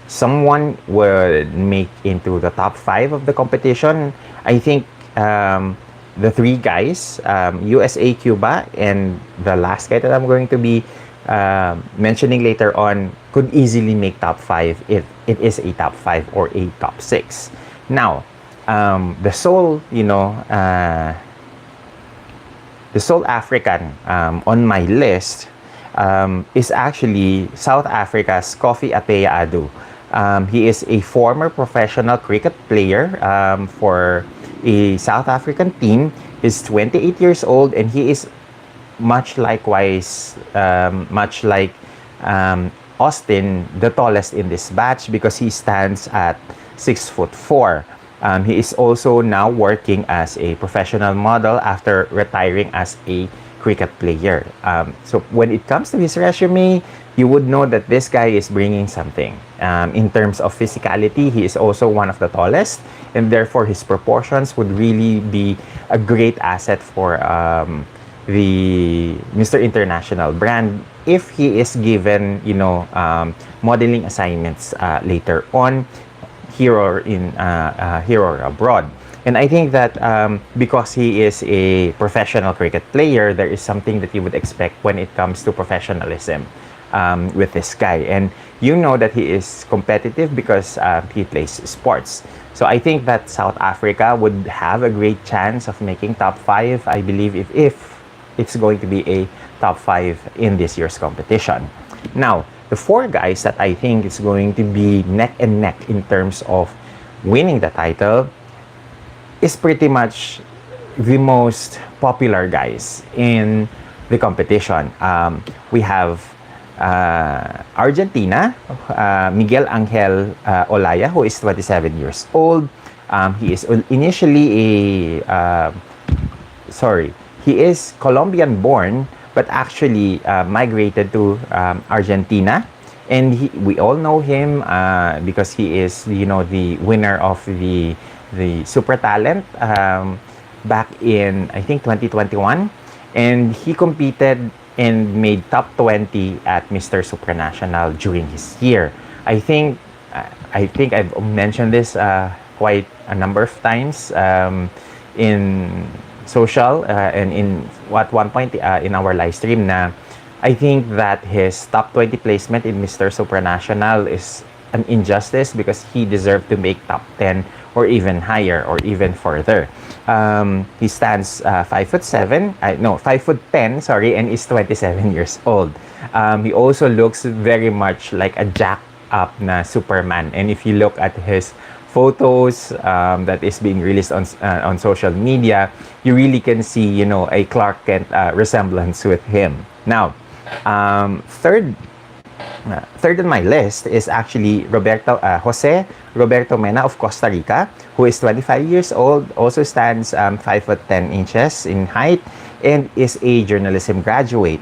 someone would make into the top 5 of the competition, I think the 3 guys, USA, Cuba, and the last guy that I'm going to be mentioning later on could easily make top 5 if it is a top 5 or a top 6. Now, the sole, the sole African on my list is actually South Africa's Kofi Ateya-Adu. He is a former professional cricket player for a South African team. He's 28 years old, and he is much like Austin, the tallest in this batch because he stands at 6'4". He is also now working as a professional model after retiring as a cricket player. So when it comes to his resume, you would know that this guy is bringing something. In terms of physicality, he is also one of the tallest, and therefore his proportions would really be a great asset for the Mr. International brand if he is given, modeling assignments later on, here or abroad. And I think that because he is a professional cricket player, there is something that you would expect when it comes to professionalism with this guy. And you know that he is competitive because he plays sports. So I think that South Africa would have a great chance of making top 5, I believe, if it's going to be a top 5 in this year's competition. Now, the 4 guys that I think is going to be neck and neck in terms of winning the title is pretty much the most popular guys in the competition. We have Argentina, Miguel Angel Olaya, who is 27 years old. He is initially he is Colombian born, but actually migrated to Argentina. And we all know him because he is, the winner of the Super Talent back in, I think, 2021. And he competed and made top 20 at Mr. Supranational during his year. I think I've mentioned this quite a number of times in social and at one point in our live stream na I think that his top 20 placement in Mr. Supranational is an injustice because he deserved to make top 10 or even higher or even further. He stands 5'10", and is 27 years old. He also looks very much like a jacked up na Superman. And if you look at his photos that is being released on social media, you really can see, a Clark Kent resemblance with him. Now, third on my list is actually Jose Roberto Mena of Costa Rica, who is 25 years old, also stands 5'10" in height, and is a journalism graduate.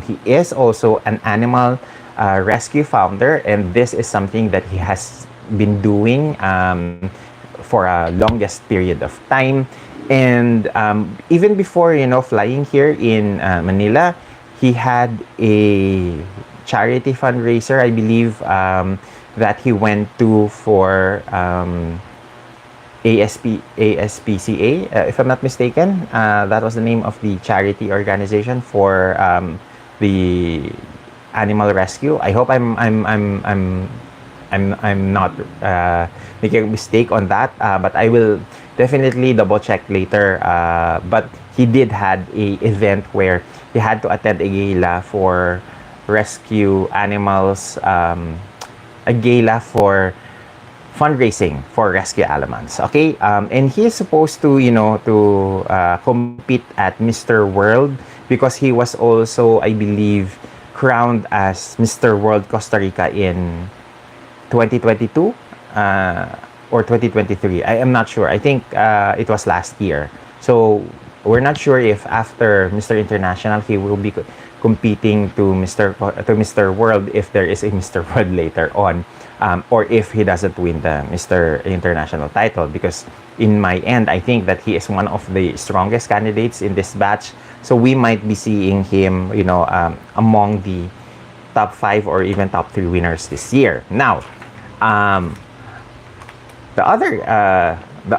He is also an animal rescue founder, and this is something that he has been doing for a longest period of time. And even before, flying here in Manila, he had a charity fundraiser, I believe, that he went to for ASPCA, if I'm not mistaken. That was the name of the charity organization for the animal rescue. I hope I'm not making a mistake on that, but I will definitely double check later. But he did had a event where he had to attend a gala for rescue animals, a gala for fundraising for rescue elements. Okay, and he is supposed to, compete at Mr. World because he was also, I believe, crowned as Mr. World Costa Rica in 2022 or 2023. I am not sure. I think it was last year. So we're not sure if after Mr. International he will be competing to Mr. World, if there is a Mr. World later on, or if he doesn't win the Mr. International title. Because in my end, I think that he is one of the strongest candidates in this batch. So we might be seeing him, among the top 5 or even top 3 winners this year. Now, the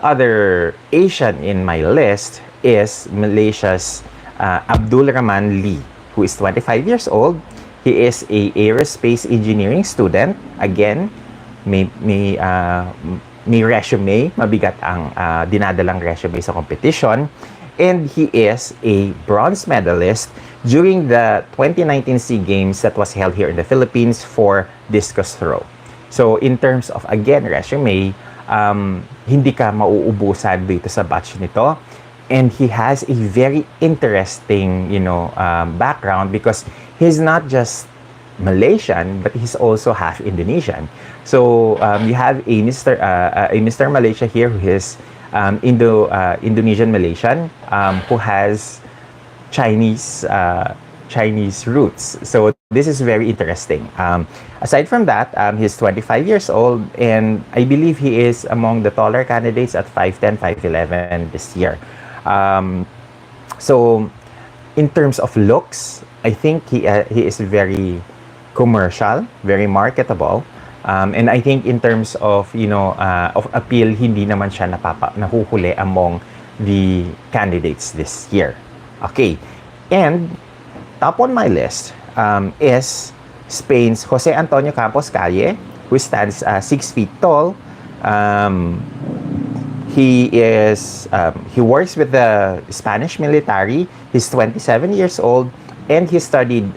other Asian in my list is Malaysia's Abdul Rahman Lee, who is 25 years old. He is a aerospace engineering student. Again, may resume, mabigat ang dinadalang resume sa competition. And he is a bronze medalist during the 2019 SEA Games that was held here in the Philippines for discus throw. So in terms of, again, resume, hindi ka mauubusan dito sa batch nito. And he has a very interesting, background, because he's not just Malaysian, but he's also half Indonesian. So you have a Mr. Malaysia here who is Indonesian Malaysian, who has Chinese roots. So this is very interesting. Aside from that, he's 25 years old, and I believe he is among the taller candidates at 5'10", 5'11" this year. So in terms of looks, I think he is very commercial, very marketable. And I think in terms of, of appeal, hindi naman siya nahuhuli among the candidates this year. Okay. And top on my list is Spain's Jose Antonio Campos Calle, who stands 6 feet tall. He works with the Spanish military. He's 27 years old, and he studied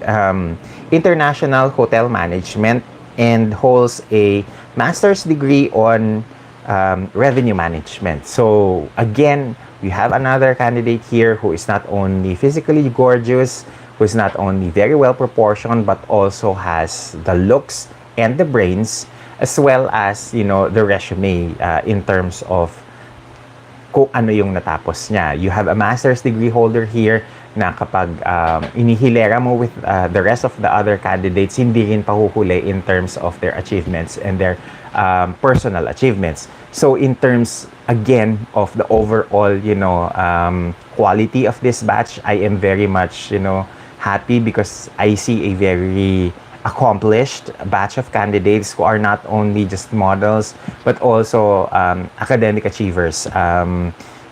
international hotel management and holds a master's degree on revenue management. So again, we have another candidate here who is not only physically gorgeous, who is not only very well proportioned, but also has the looks and the brains, as well as, the resume in terms of kung ano yung natapos niya. You have a master's degree holder here na kapag inihilera mo with the rest of the other candidates, hindi rin pahuhuli in terms of their achievements and their personal achievements. So in terms, again, of the overall, quality of this batch, I am very much, happy, because I see a very accomplished batch of candidates who are not only just models, but also academic achievers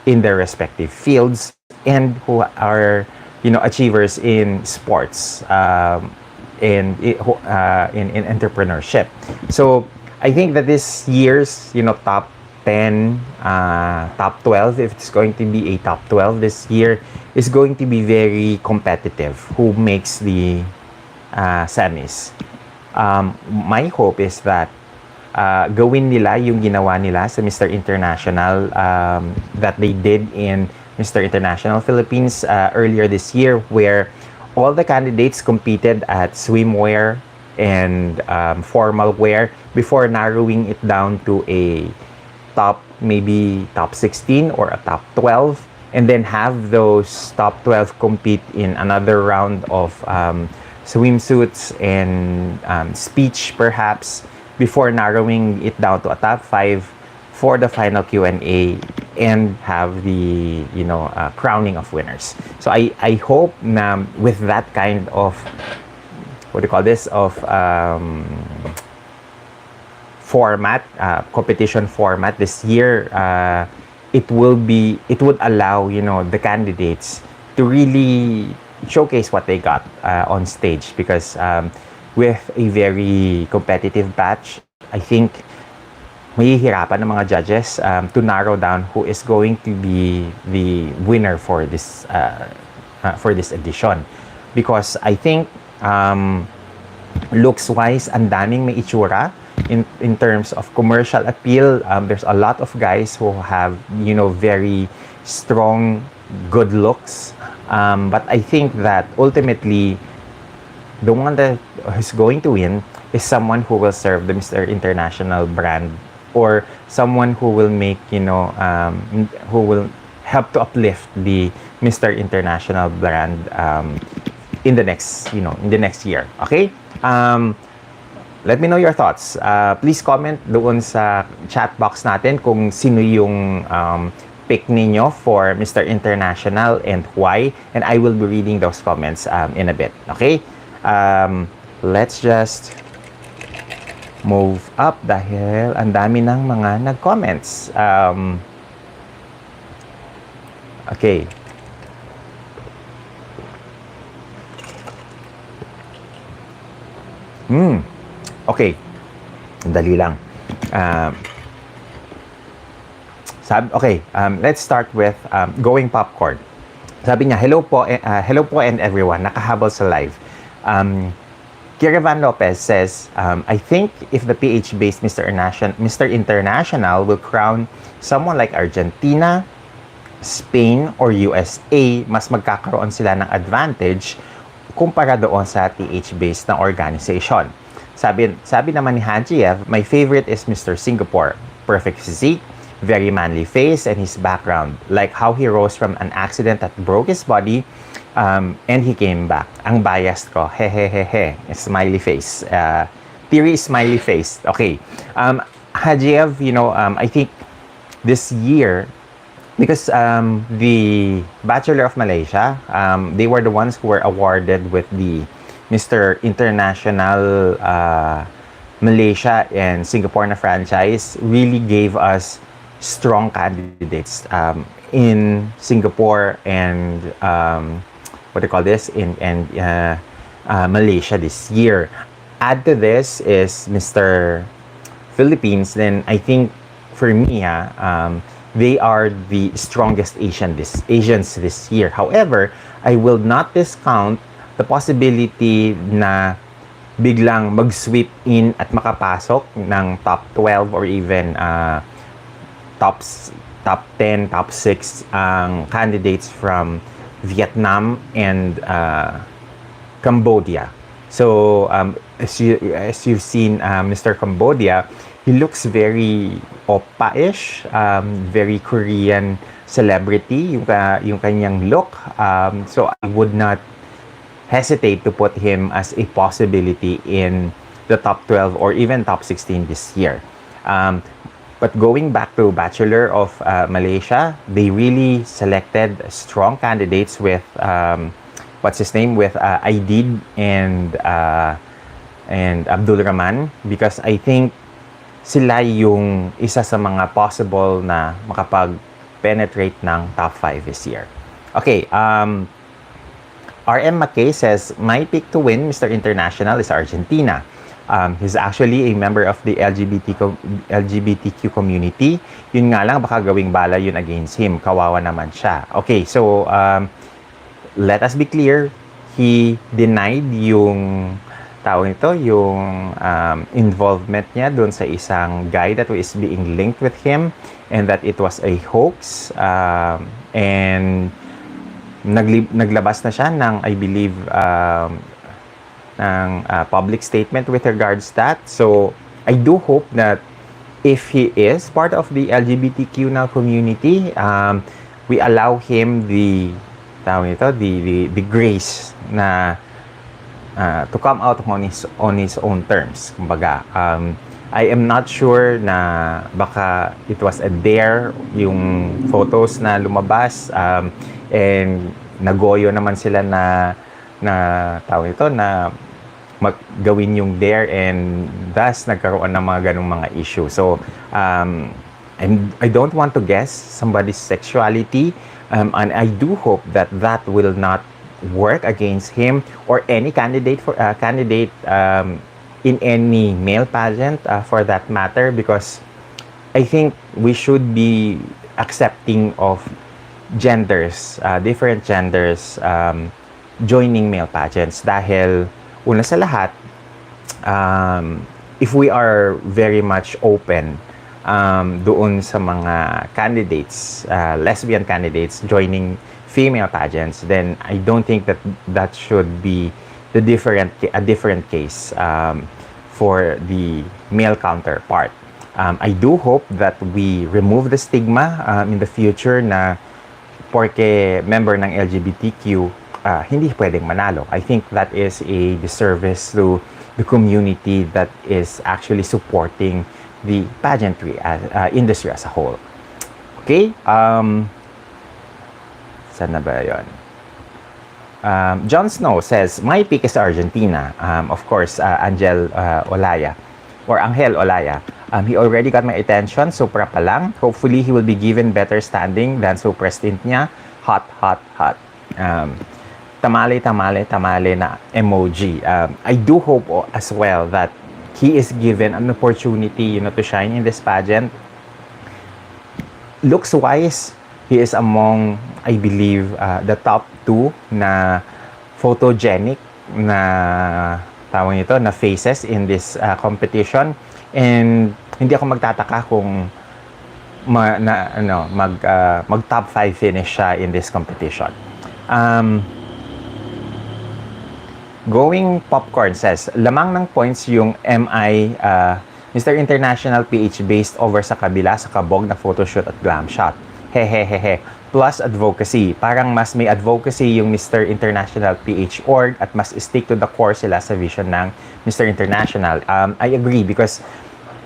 in their respective fields, and who are, achievers in sports and in entrepreneurship. So I think that this year's, top 10, top 12, if it's going to be a top 12 this year, is going to be very competitive. Who makes the semis? My hope is that gawin nila yung ginawa nila sa Mr. International that they did in Mr. International Philippines earlier this year, where all the candidates competed at swimwear and formal wear before narrowing it down to a maybe top 16 or a top 12, and then have those top 12 compete in another round of swimsuits and speech, perhaps, before narrowing it down to a top 5 for the final Q&A and have the crowning of winners. So I hope na with that kind of format, competition format this year, it would allow the candidates to really showcase what they got on stage, because with a very competitive batch, I think mahihirapan ng mga judges to narrow down who is going to be the winner for this edition, because I think looks wise, ang daming may itsura. in terms of commercial appeal, there's a lot of guys who have, you know, very strong, good looks. But I think that ultimately, the one that is going to win is someone who will serve the Mr. International brand, or someone who will make, you know, who will help to uplift the Mr. International brand in the next, you know, in the next year. Okay? Let me know your thoughts. Please comment doon sa chat box natin kung sino yung pick ninyo for Mr. International and why. And I will be reading those comments in a bit. Okay? Let's just move up dahil ang dami ng mga nag-comments. Okay. Okay. Dali lang. Let's start with Going Popcorn. Sabi niya, hello po and everyone. Nakahabol sa live. Kiravan Lopez says, I think if the PH-based Mr. International will crown someone like Argentina, Spain, or USA, mas magkakaroon sila ng advantage kumpara doon sa TH-based na organization. Sabi naman ni Hajiev, my favorite is Mr. Singapore. Perfect physique, very manly face, and his background. Like how he rose from an accident that broke his body, and he came back. Ang biased ko, hehehehe, smiley face. Theory smiley face. Okay. Hajiev, you know, I think this year, because the Bachelor of Malaysia, they were the ones who were awarded with the Mr. International Malaysia and Singapore na franchise, really gave us strong candidates in Singapore and what do you call this, in Malaysia this year. Add to this is Mr. Philippines, then I think for me, they are the strongest Asians this year. However, I will not discount the possibility na biglang mag-sweep in at makapasok ng top 12 or even top 10, top 6 ang candidates from Vietnam and Cambodia. So, as you've seen, Mr. Cambodia, he looks very oppa-ish, very Korean celebrity, yung kanyang look. So, I would not hesitate to put him as a possibility in the top 12 or even top 16 this year. But going back to Bachelor of Malaysia, they really selected strong candidates with what's his name, with Aidid and Abdul Rahman, because I think sila yung isa sa mga possible na makapag-penetrate ng top 5 this year. Okay, RM McKay says, my pick to win Mr. International is Argentina. He's actually a member of the LGBTQ community. Yun nga lang, baka gawing bala yun against him. Kawawa naman siya. Okay, so let us be clear. He denied yung involvement niya dun sa isang guy that is being linked with him, and that it was a hoax. And naglabas na siya ng, I believe, ng public statement with regards to that. So, I do hope that if he is part of the LGBTQ now community, we allow him the grace na to come out on his own terms. Kumbaga, I am not sure na baka it was a dare yung photos na lumabas, and nagoyo naman sila na gawin yung dare, and thus nagkaroon ng mga ganung mga issue. So I don't want to guess somebody's sexuality, and I do hope that that will not work against him or any candidate in any male pageant for that matter, because I think we should be accepting of genders, different genders joining male pageants, dahil una sa lahat, if we are very much open doon sa mga candidates, lesbian candidates joining female pageants, then I don't think that that should be a different case for the male counterpart. I do hope that we remove the stigma in the future na porke member ng LGBTQ hindi pwedeng manalo. I think that is a disservice to the community that is actually supporting the pageantry industry as a whole. Okay? Saan na ba yun? Jon Snow says, my pick is Argentina. Of course, Angel Olaya or Angel Olaya. He already got my attention, Supra pa lang. Hopefully, he will be given better standing than Supra stint niya. Hot, hot, hot. Tamale, tamale, tamale na emoji. I do hope as well that he is given an opportunity, to shine in this pageant. Looks-wise, he is among, I believe, the top 2 na photogenic na tawag nito na faces in this competition. And hindi ako magtataka kung mag top 5 finish siya in this competition. Going Popcorn says, lamang ng points yung MI Mr. International PH based over sa kabila sa kabog na photoshoot at glam shot. Hehehehe. Plus advocacy. Parang mas may advocacy yung Mr. International PH org at mas stick to the core sila sa vision ng Mr. International. I agree because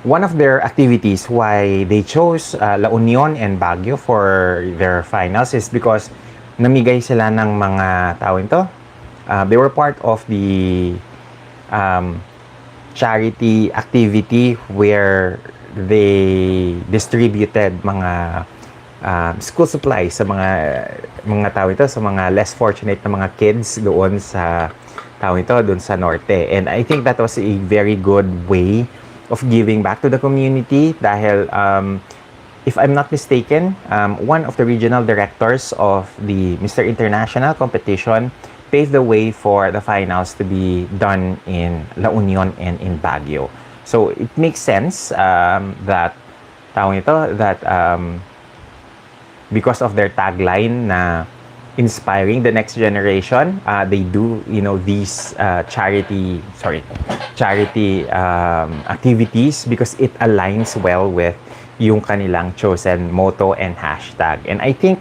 one of their activities why they chose La Union and Baguio for their finals is because namigay sila ng mga tawin to. They were part of the charity activity where they distributed mga school supplies sa mga tao ito, sa mga less fortunate na mga kids doon sa tao ito, doon sa norte. And I think that was a very good way of giving back to the community dahil if I'm not mistaken, one of the regional directors of the Mr. International competition paved the way for the finals to be done in La Union and in Baguio. So it makes sense that because of their tagline na inspiring the next generation, they do these charity activities because it aligns well with yung kanilang chosen motto and hashtag. And I think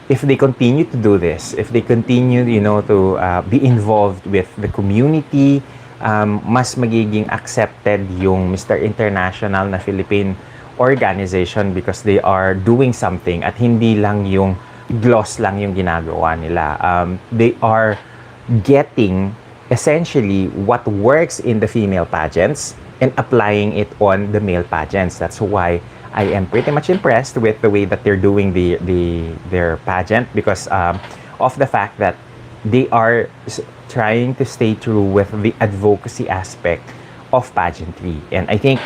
if they continue to do this, if they continue to be involved with the community, mas magiging accepted yung Mr. International na Philippine organization because they are doing something at hindi lang yung gloss lang yung ginagawa nila. They are getting essentially what works in the female pageants and applying it on the male pageants. That's why I am pretty much impressed with the way that they're doing their pageant because of the fact that they are trying to stay true with the advocacy aspect of pageantry. And I think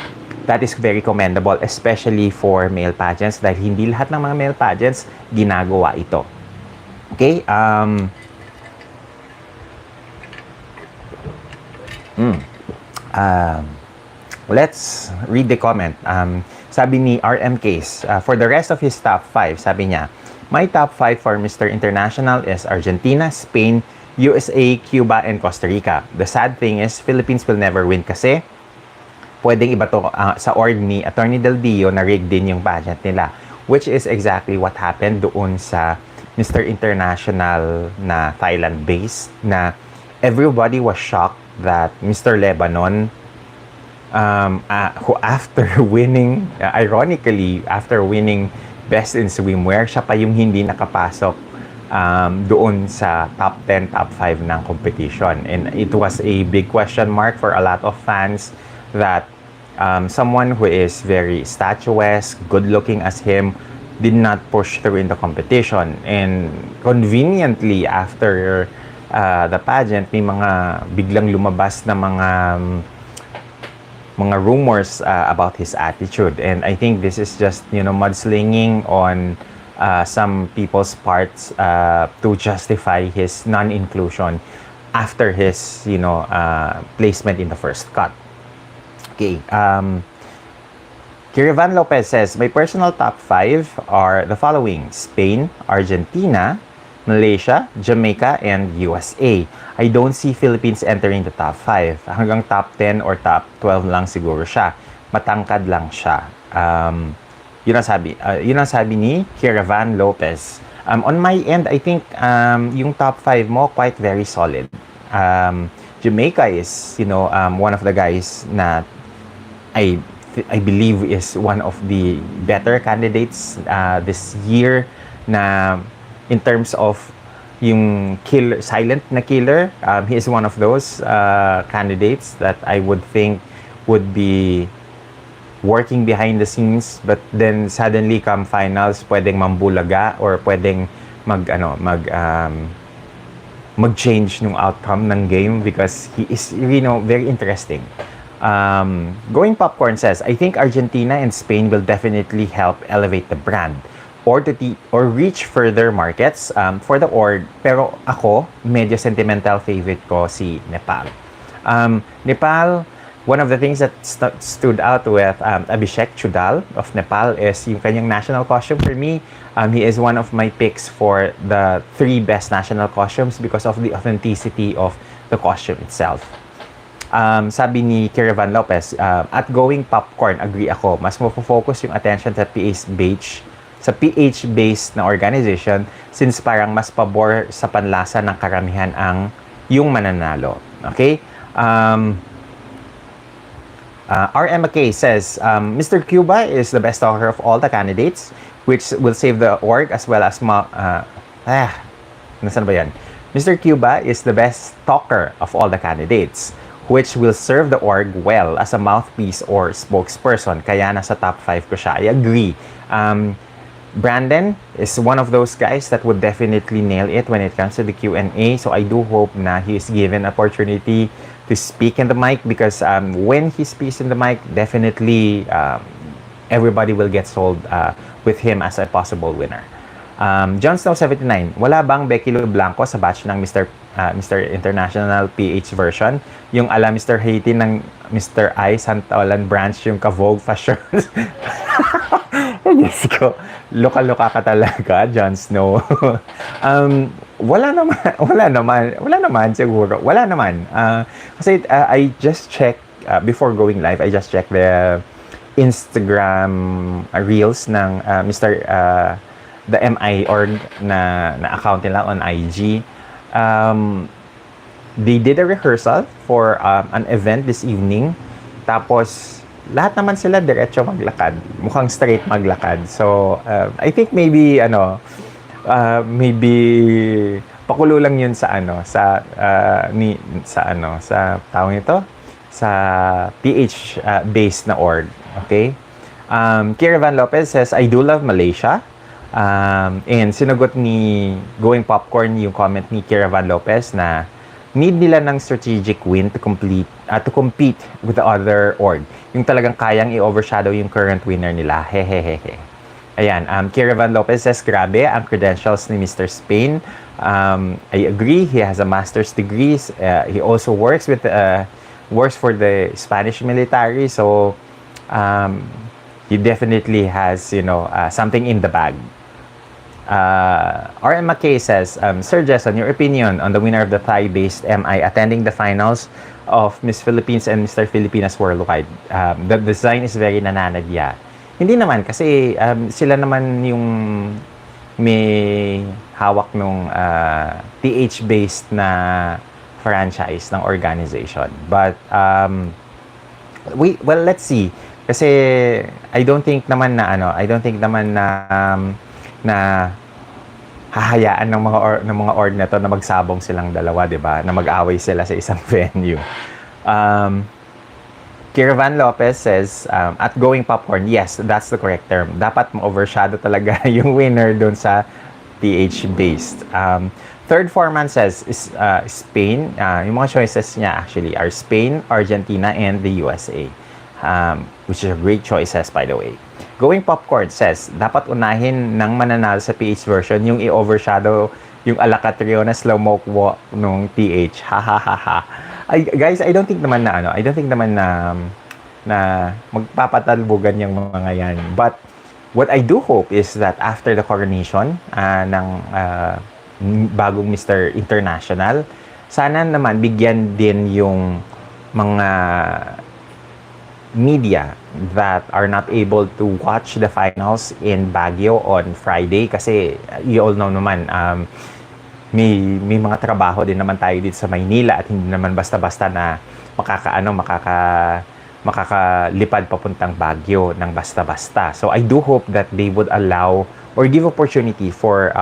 that is very commendable, especially for male pageants dahil hindi lahat ng mga male pageants ginagawa ito. Okay? Let's read the comment. Sabi ni RM Case, for the rest of his top 5, sabi niya, my top 5 for Mr. International is Argentina, Spain, USA, Cuba, and Costa Rica. The sad thing is, Philippines will never win kasi pwedeng iba to sa org ni Attorney Del Dio na rig din yung pageant nila. Which is exactly what happened doon sa Mr. International na Thailand-based na everybody was shocked that Mr. Lebanon who after winning, ironically, after winning Best in Swimwear, siya pa yung hindi nakapasok doon sa top 10, top 5 ng competition. And it was a big question mark for a lot of fans that someone who is very statuesque, good-looking as him, did not push through in the competition. And conveniently, after the pageant, may mga biglang lumabas na mga rumors about his attitude. And I think this is just, mudslinging on some people's parts to justify his non-inclusion after his, placement in the first cut. Okay. Kiravan Lopez says, my personal top 5 are the following: Spain, Argentina, Malaysia, Jamaica, and USA. I don't see Philippines entering the top 5. Hanggang top 10 or top 12 lang siguro siya. Matangkad lang siya. Yun ang sabi ni Kiravan Lopez. On my end, I think yung top 5 mo quite very solid. Jamaica is, one of the guys na I believe is one of the better candidates this year na in terms of yung silent na killer. He is one of those candidates that I would think would be working behind the scenes, but then suddenly come finals, pwedeng mambulaga or pwedeng mag-change nung outcome ng game because he is, very interesting. Going Popcorn says, I think Argentina and Spain will definitely help elevate the brand or reach further markets for the org. Pero ako, medyo sentimental favorite ko si Nepal. Nepal, one of the things that stood out with Abhishek Chudal of Nepal is yung kanyang national costume. For me, he is one of my picks for the 3 best national costumes because of the authenticity of the costume itself. Sabi ni Kiravan Lopez, at Going Popcorn, agree ako, mas mafo-focus yung attention sa PH-based na organization since parang mas pabor sa panlasa ng karamihan yung mananalo. Okay? RMK says, Mr. Cuba is the best talker of all the candidates, which will save the org as well as nasan ba yan? Mr. Cuba is the best talker of all the candidates, which will serve the org well as a mouthpiece or spokesperson. Kaya nasa top 5 ko siya. I agree. Brandon is one of those guys that would definitely nail it when it comes to the Q&A. So I do hope na he's given opportunity to speak in the mic because when he speaks in the mic, definitely everybody will get sold with him as a possible winner. John Snow 79, wala bang Becky Lou Blanco sa batch ng Mr. International PH version? Yung ala Mr. Haiti ng Mr. I Santaolan branch, yung ka-Vogue fashion. Diyos ko, loka-loka ka talaga, John Snow. Wala naman siguro. Wala naman. Kasi I just checked, before going live, I just checked the Instagram reels ng the MI org na account nila on IG. They did a rehearsal for an event this evening. Tapos, lahat naman sila diretso maglakad. Mukhang straight maglakad. So, I think maybe, maybe pakulo lang yun sa tawag nito, sa PH based na org. Okay? Kiravan Lopez says, I do love Malaysia. And sinagot ni Going Popcorn yung comment ni Kiravan Lopez na need nila ng strategic win to compete with the other org. Yung talagang kayang i-overshadow yung current winner nila. Hehehehe. Ayan, Kiravan Lopez says, grabe ang credentials ni Mr. Spain. I agree, he has a master's degree. He also works for the Spanish military. So, he definitely has, something in the bag. RM McKay says, Sir Jason, your opinion on the winner of the Thai-based MI attending the finals of Miss Philippines and Mr. Filipinas Worldwide. The design is very nananadya. Hindi naman, kasi sila naman yung may hawak nung TH-based na franchise ng organization. But, let's see. Kasi I don't think naman na hahayaan ng mga org na to na magsabong silang dalawa, 'di ba? Na mag-away sila sa isang venue. Kiravan Lopez says, at Going Popcorn, yes, that's the correct term. Dapat ma-overshadow talaga yung winner doon sa PH-based. Third foreman says, Spain. Yung mga choices niya actually are Spain, Argentina, and the USA. Which is great choices, by the way. Going Popcorn says, dapat unahin ng mananalo sa PH version yung i-overshadow yung Alakatrio na slow-mo walk nung TH. Ha ha ha ha. Guys, I don't think naman na na magpapatalbugan yung mga yan. But what I do hope is that after the coronation ng bagong Mr. International, sana naman bigyan din yung mga media that are not able to watch the finals in Baguio on Friday kasi you all know naman may mga trabaho din naman tayo dito sa Maynila at hindi naman basta-basta na makakalipad papuntang Baguio ng basta-basta. So I do hope that they would allow or give opportunity for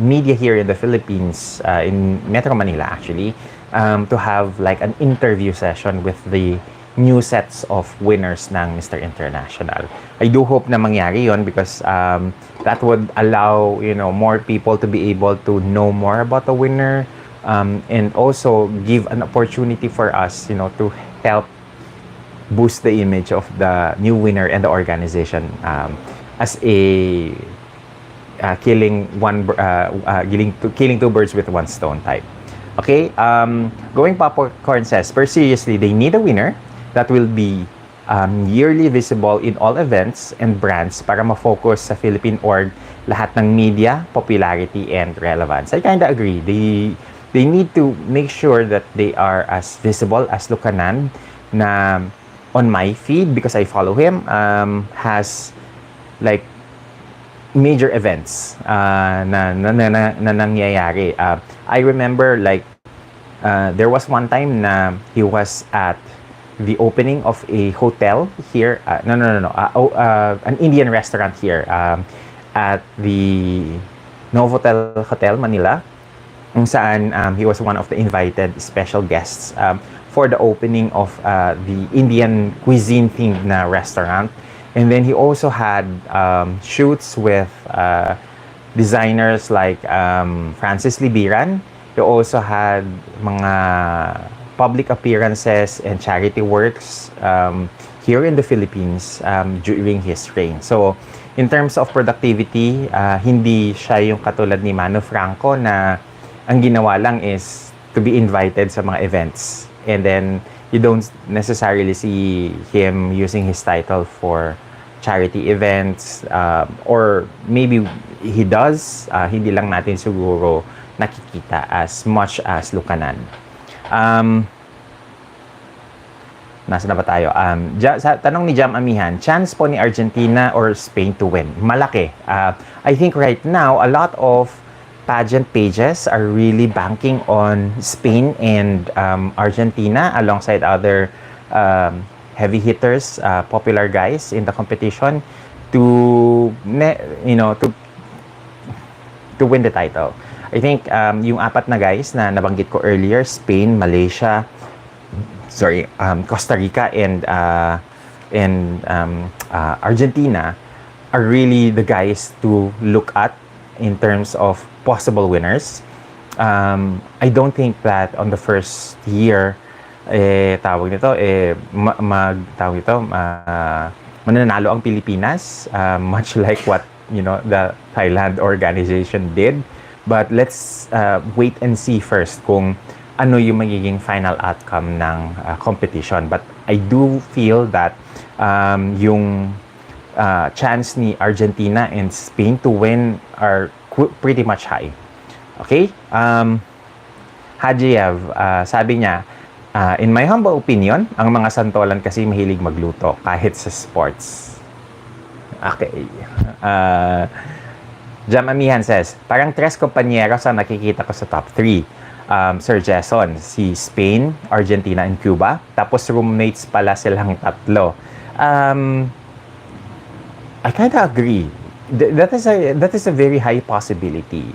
media here in the Philippines, in Metro Manila actually, to have like an interview session with the new sets of winners ng Mr. International. I do hope na mangyari yon because that would allow, you know, more people to be able to know more about the winner, and also give an opportunity for us, you know, to help boost the image of the new winner and the organization as a killing two birds with one stone type. Okay, going popcorn says, per seriously, they need a winner that will be yearly visible in all events and brands para ma-focus sa Philippine org lahat ng media, popularity, and relevance. I kinda agree. They need to make sure that they are as visible as Lucanan na on my feed, because I follow him, has like major events na nangyayari. I remember like there was one time na he was at the opening of a hotel here, an Indian restaurant here at the Novotel Hotel, Manila, kung saan he was one of the invited special guests for the opening of the Indian cuisine themed na restaurant. And then he also had shoots with designers like Francis Libiran. He also had mga public appearances and charity works here in the Philippines during his reign. So, in terms of productivity, hindi siya yung katulad ni Mano Franco na ang ginawa lang is to be invited sa mga events. And then, you don't necessarily see him using his title for charity events, or maybe he does, hindi lang natin siguro nakikita as much as Lucanan. Nasa na ba tayo? Sa tanong ni Jam Amihan, chance po ni Argentina or Spain to win? Malaki. I think right now, a lot of pageant pages are really banking on Spain and Argentina alongside other heavy hitters, popular guys in the competition to win the title. I think yung apat na guys na nabanggit ko earlier, Spain, Malaysia, Costa Rica and Argentina are really the guys to look at in terms of possible winners. I don't think that on the first year mananalo ang Pilipinas, much like what the Thailand organization did. But let's wait and see first kung ano yung magiging final outcome ng competition. But I do feel that yung chance ni Argentina and Spain to win are pretty much high. Okay? Hajiev, sabi niya, in my humble opinion, ang mga santolan kasi mahilig magluto kahit sa sports. Okay. Jam Amihan says, parang tres kompanyeros ang nakikita ko sa top 3. Sir Jason, si Spain, Argentina, and Cuba. Tapos roommates pala silang tatlo. I kind of agree. That is a very high possibility.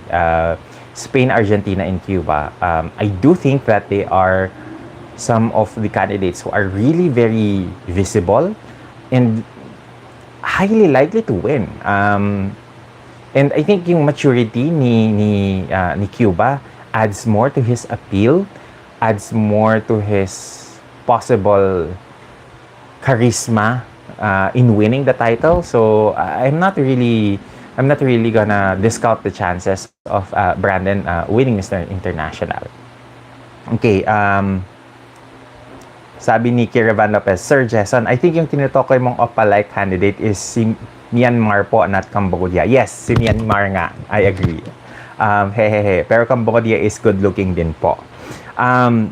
Spain, Argentina, and Cuba. I do think that they are some of the candidates who are really very visible and highly likely to win. And I think yung maturity ni Cuba adds more to his appeal, adds more to his possible charisma in winning the title. So I'm not really gonna discount the chances of Brandon winning Mr. International. Okay, Sabi ni Kiravan Lopez, Sir Jason, I think yung tinutukoy mong Opalike candidate is si Myanmar po, not Cambodia. Yes, si Myanmar nga. I agree. Hehehe. Pero Cambodia is good looking din po.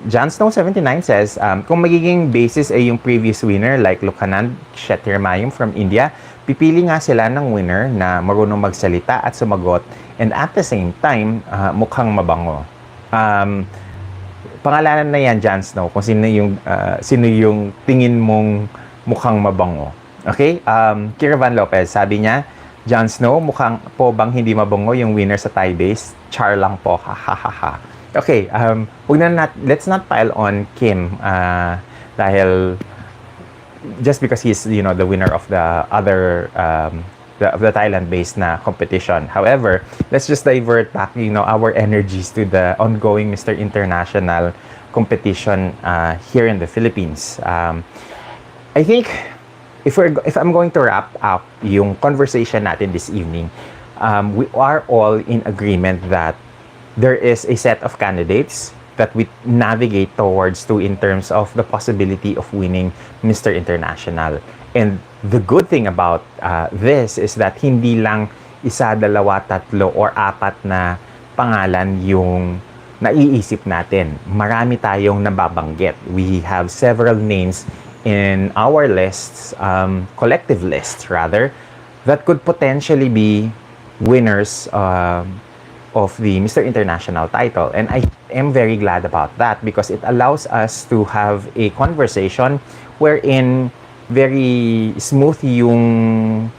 John Snow 79 says, kung magiging basis ay yung previous winner like Lukanand Shettirmayam from India, pipili nga sila ng winner na marunong magsalita at sumagot and at the same time, mukhang mabango. Pangalanan na yan, John Snow, kung sino yung tingin mong mukhang mabango. Okay? Kiravan Lopez, sabi niya, John Snow, mukhang po bang hindi mabango yung winner sa tie base? Char lang po, ha ha ha ha. Okay, let's not pile on Kim dahil just because he's the winner of the other the Thailand-based na competition. However, let's just divert back our energies to the ongoing Mr. International competition here in the Philippines. I think if I'm going to wrap up yung conversation natin this evening, we are all in agreement that there is a set of candidates that we navigate towards in terms of the possibility of winning Mr. International. And the good thing about this is that hindi lang isa, dalawa, tatlo, or apat na pangalan yung naiisip natin. Marami tayong nababanggit. We have several names in our lists, collective lists rather, that could potentially be winners of the Mr. International title. And I am very glad about that because it allows us to have a conversation wherein very smooth yung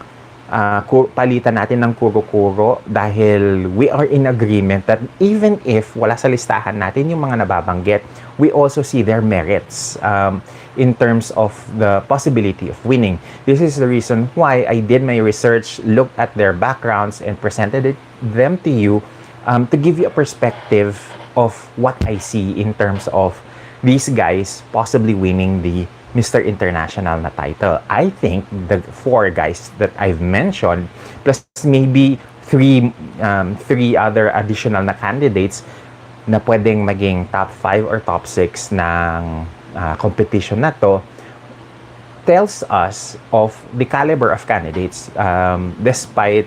palitan natin ng kuro-kuro dahil we are in agreement that even if wala sa listahan natin yung mga nababanggit, we also see their merits in terms of the possibility of winning. This is the reason why I did my research, looked at their backgrounds, and presented them to you to give you a perspective of what I see in terms of these guys possibly winning the Mr. International na title. I think the 4 guys that I've mentioned, plus maybe 3 other additional na candidates na pwedeng maging top 5 or top 6 ng competition na to, tells us of the caliber of candidates despite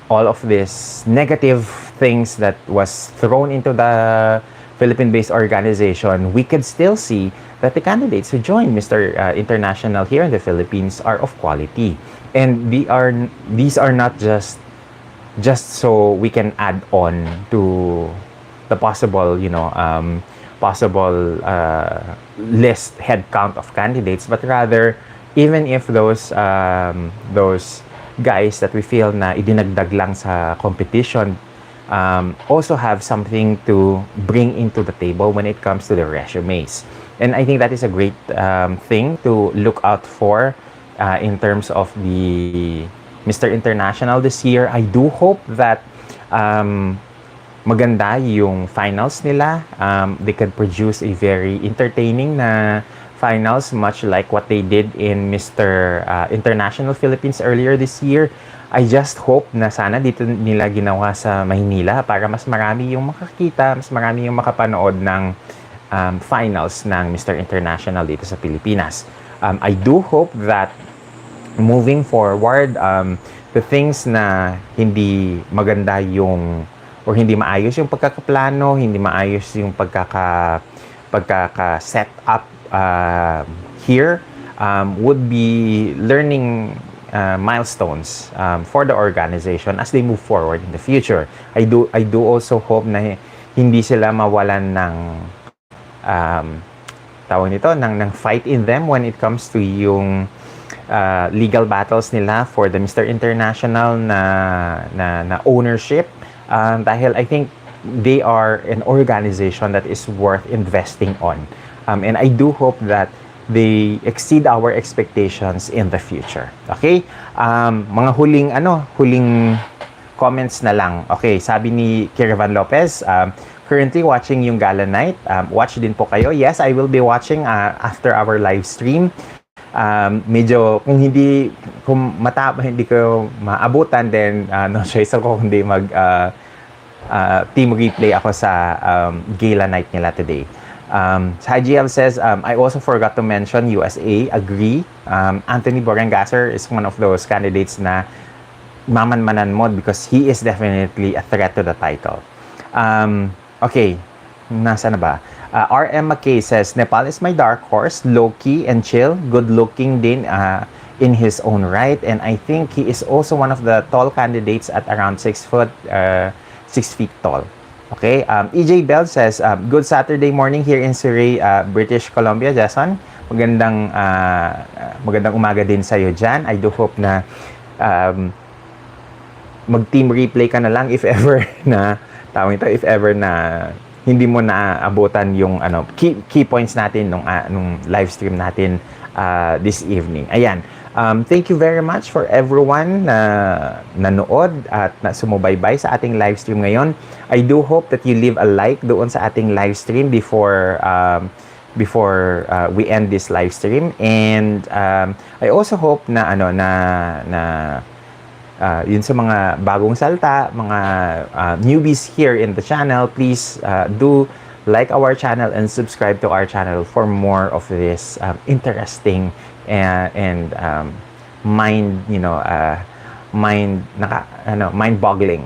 all of these negative things that was thrown into the Philippine-based organization. We could still see that the candidates who joined Mr. International here in the Philippines are of quality, and these are not just so we can add on to the possible list head count of candidates, but rather even if those guys that we feel na idinagdag lang sa competition also have something to bring into the table when it comes to their resumes. And I think that is a great thing to look out for in terms of the Mr. International this year. I do hope that maganda yung finals nila. They can produce a very entertaining na finals, much like what they did in Mr. International Philippines earlier this year. I just hope na sana dito nila ginawa sa Maynila para mas marami yung makakita, mas marami yung makapanood ng finals ng Mr. International dito sa Pilipinas. I do hope that moving forward, the things na hindi maganda yung or hindi maayos yung pagkakaplano, hindi maayos yung pagkaka-set up here would be learning milestones for the organization as they move forward in the future. I do also hope na hindi sila mawalan ng tawag nito ng fight in them when it comes to yung legal battles nila for the Mr. International na ownership, dahil I think they are an organization that is worth investing on, and I do hope that they exceed our expectations in the future. Okay? Mga huling comments na lang. Okay, sabi ni Kiravan Lopez, currently watching yung gala night. Watch din po kayo. Yes, I will be watching after our live stream. Medyo kung hindi ko maabutan, then no choice ako kundi mag team replay ako sa gala night nila today. Hajiel says, I also forgot to mention USA. Agree. Anthony Borengasser is one of those candidates na mamanmanan mo because he is definitely a threat to the title. Okay, nasa na ba? RM McKay says, Nepal is my dark horse, low-key and chill, good-looking din in his own right, and I think he is also one of the tall candidates at around 6 feet tall. Okay, EJ Bell says, good Saturday morning here in Surrey, British Columbia, Jason. Magandang umaga din sa'yo dyan. I do hope na mag-team replay ka na lang if ever na hindi mo naabutan yung key points natin nung live stream natin this evening. Ayan. Thank you very much for everyone na nanood at na sumubaybay sa ating live stream ngayon. I do hope that you leave a like doon sa ating live stream before we end this live stream, and I also hope na yun sa mga bagong salta, mga newbies here in the channel, please do like our channel and subscribe to our channel for more of this interesting and mind-boggling.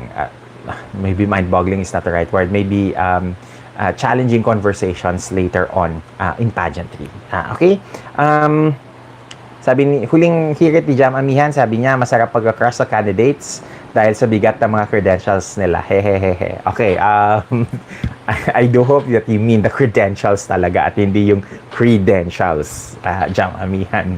Maybe mind-boggling is not the right word. Maybe challenging conversations later on in pageantry. Okay? Sabi ni huling hirit ni Jam Amihan, sabi niya masarap pagka-crush sa candidates dahil sa bigat ng mga credentials nila. Hehehehe. Okay, I do hope that you mean the credentials talaga at hindi yung credentials, Jam Amihan.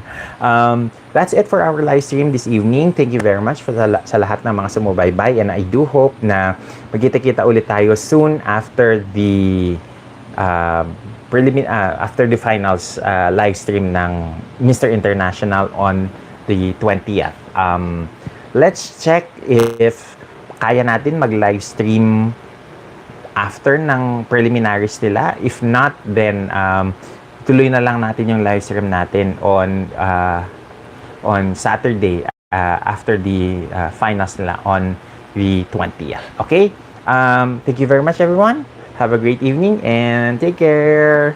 That's it for our live stream this evening. Thank you very much for sa lahat ng mga sumubaybay, and I do hope na magkita-kita ulit tayo soon after the after the finals live stream ng Mr. International on the 20th. Let's check if kaya natin mag-live stream after ng preliminaries nila. If not, then tuloy na lang natin yung live stream natin on Saturday after the finals nila on the 20th. Okay? Thank you very much, everyone. Have a great evening and take care.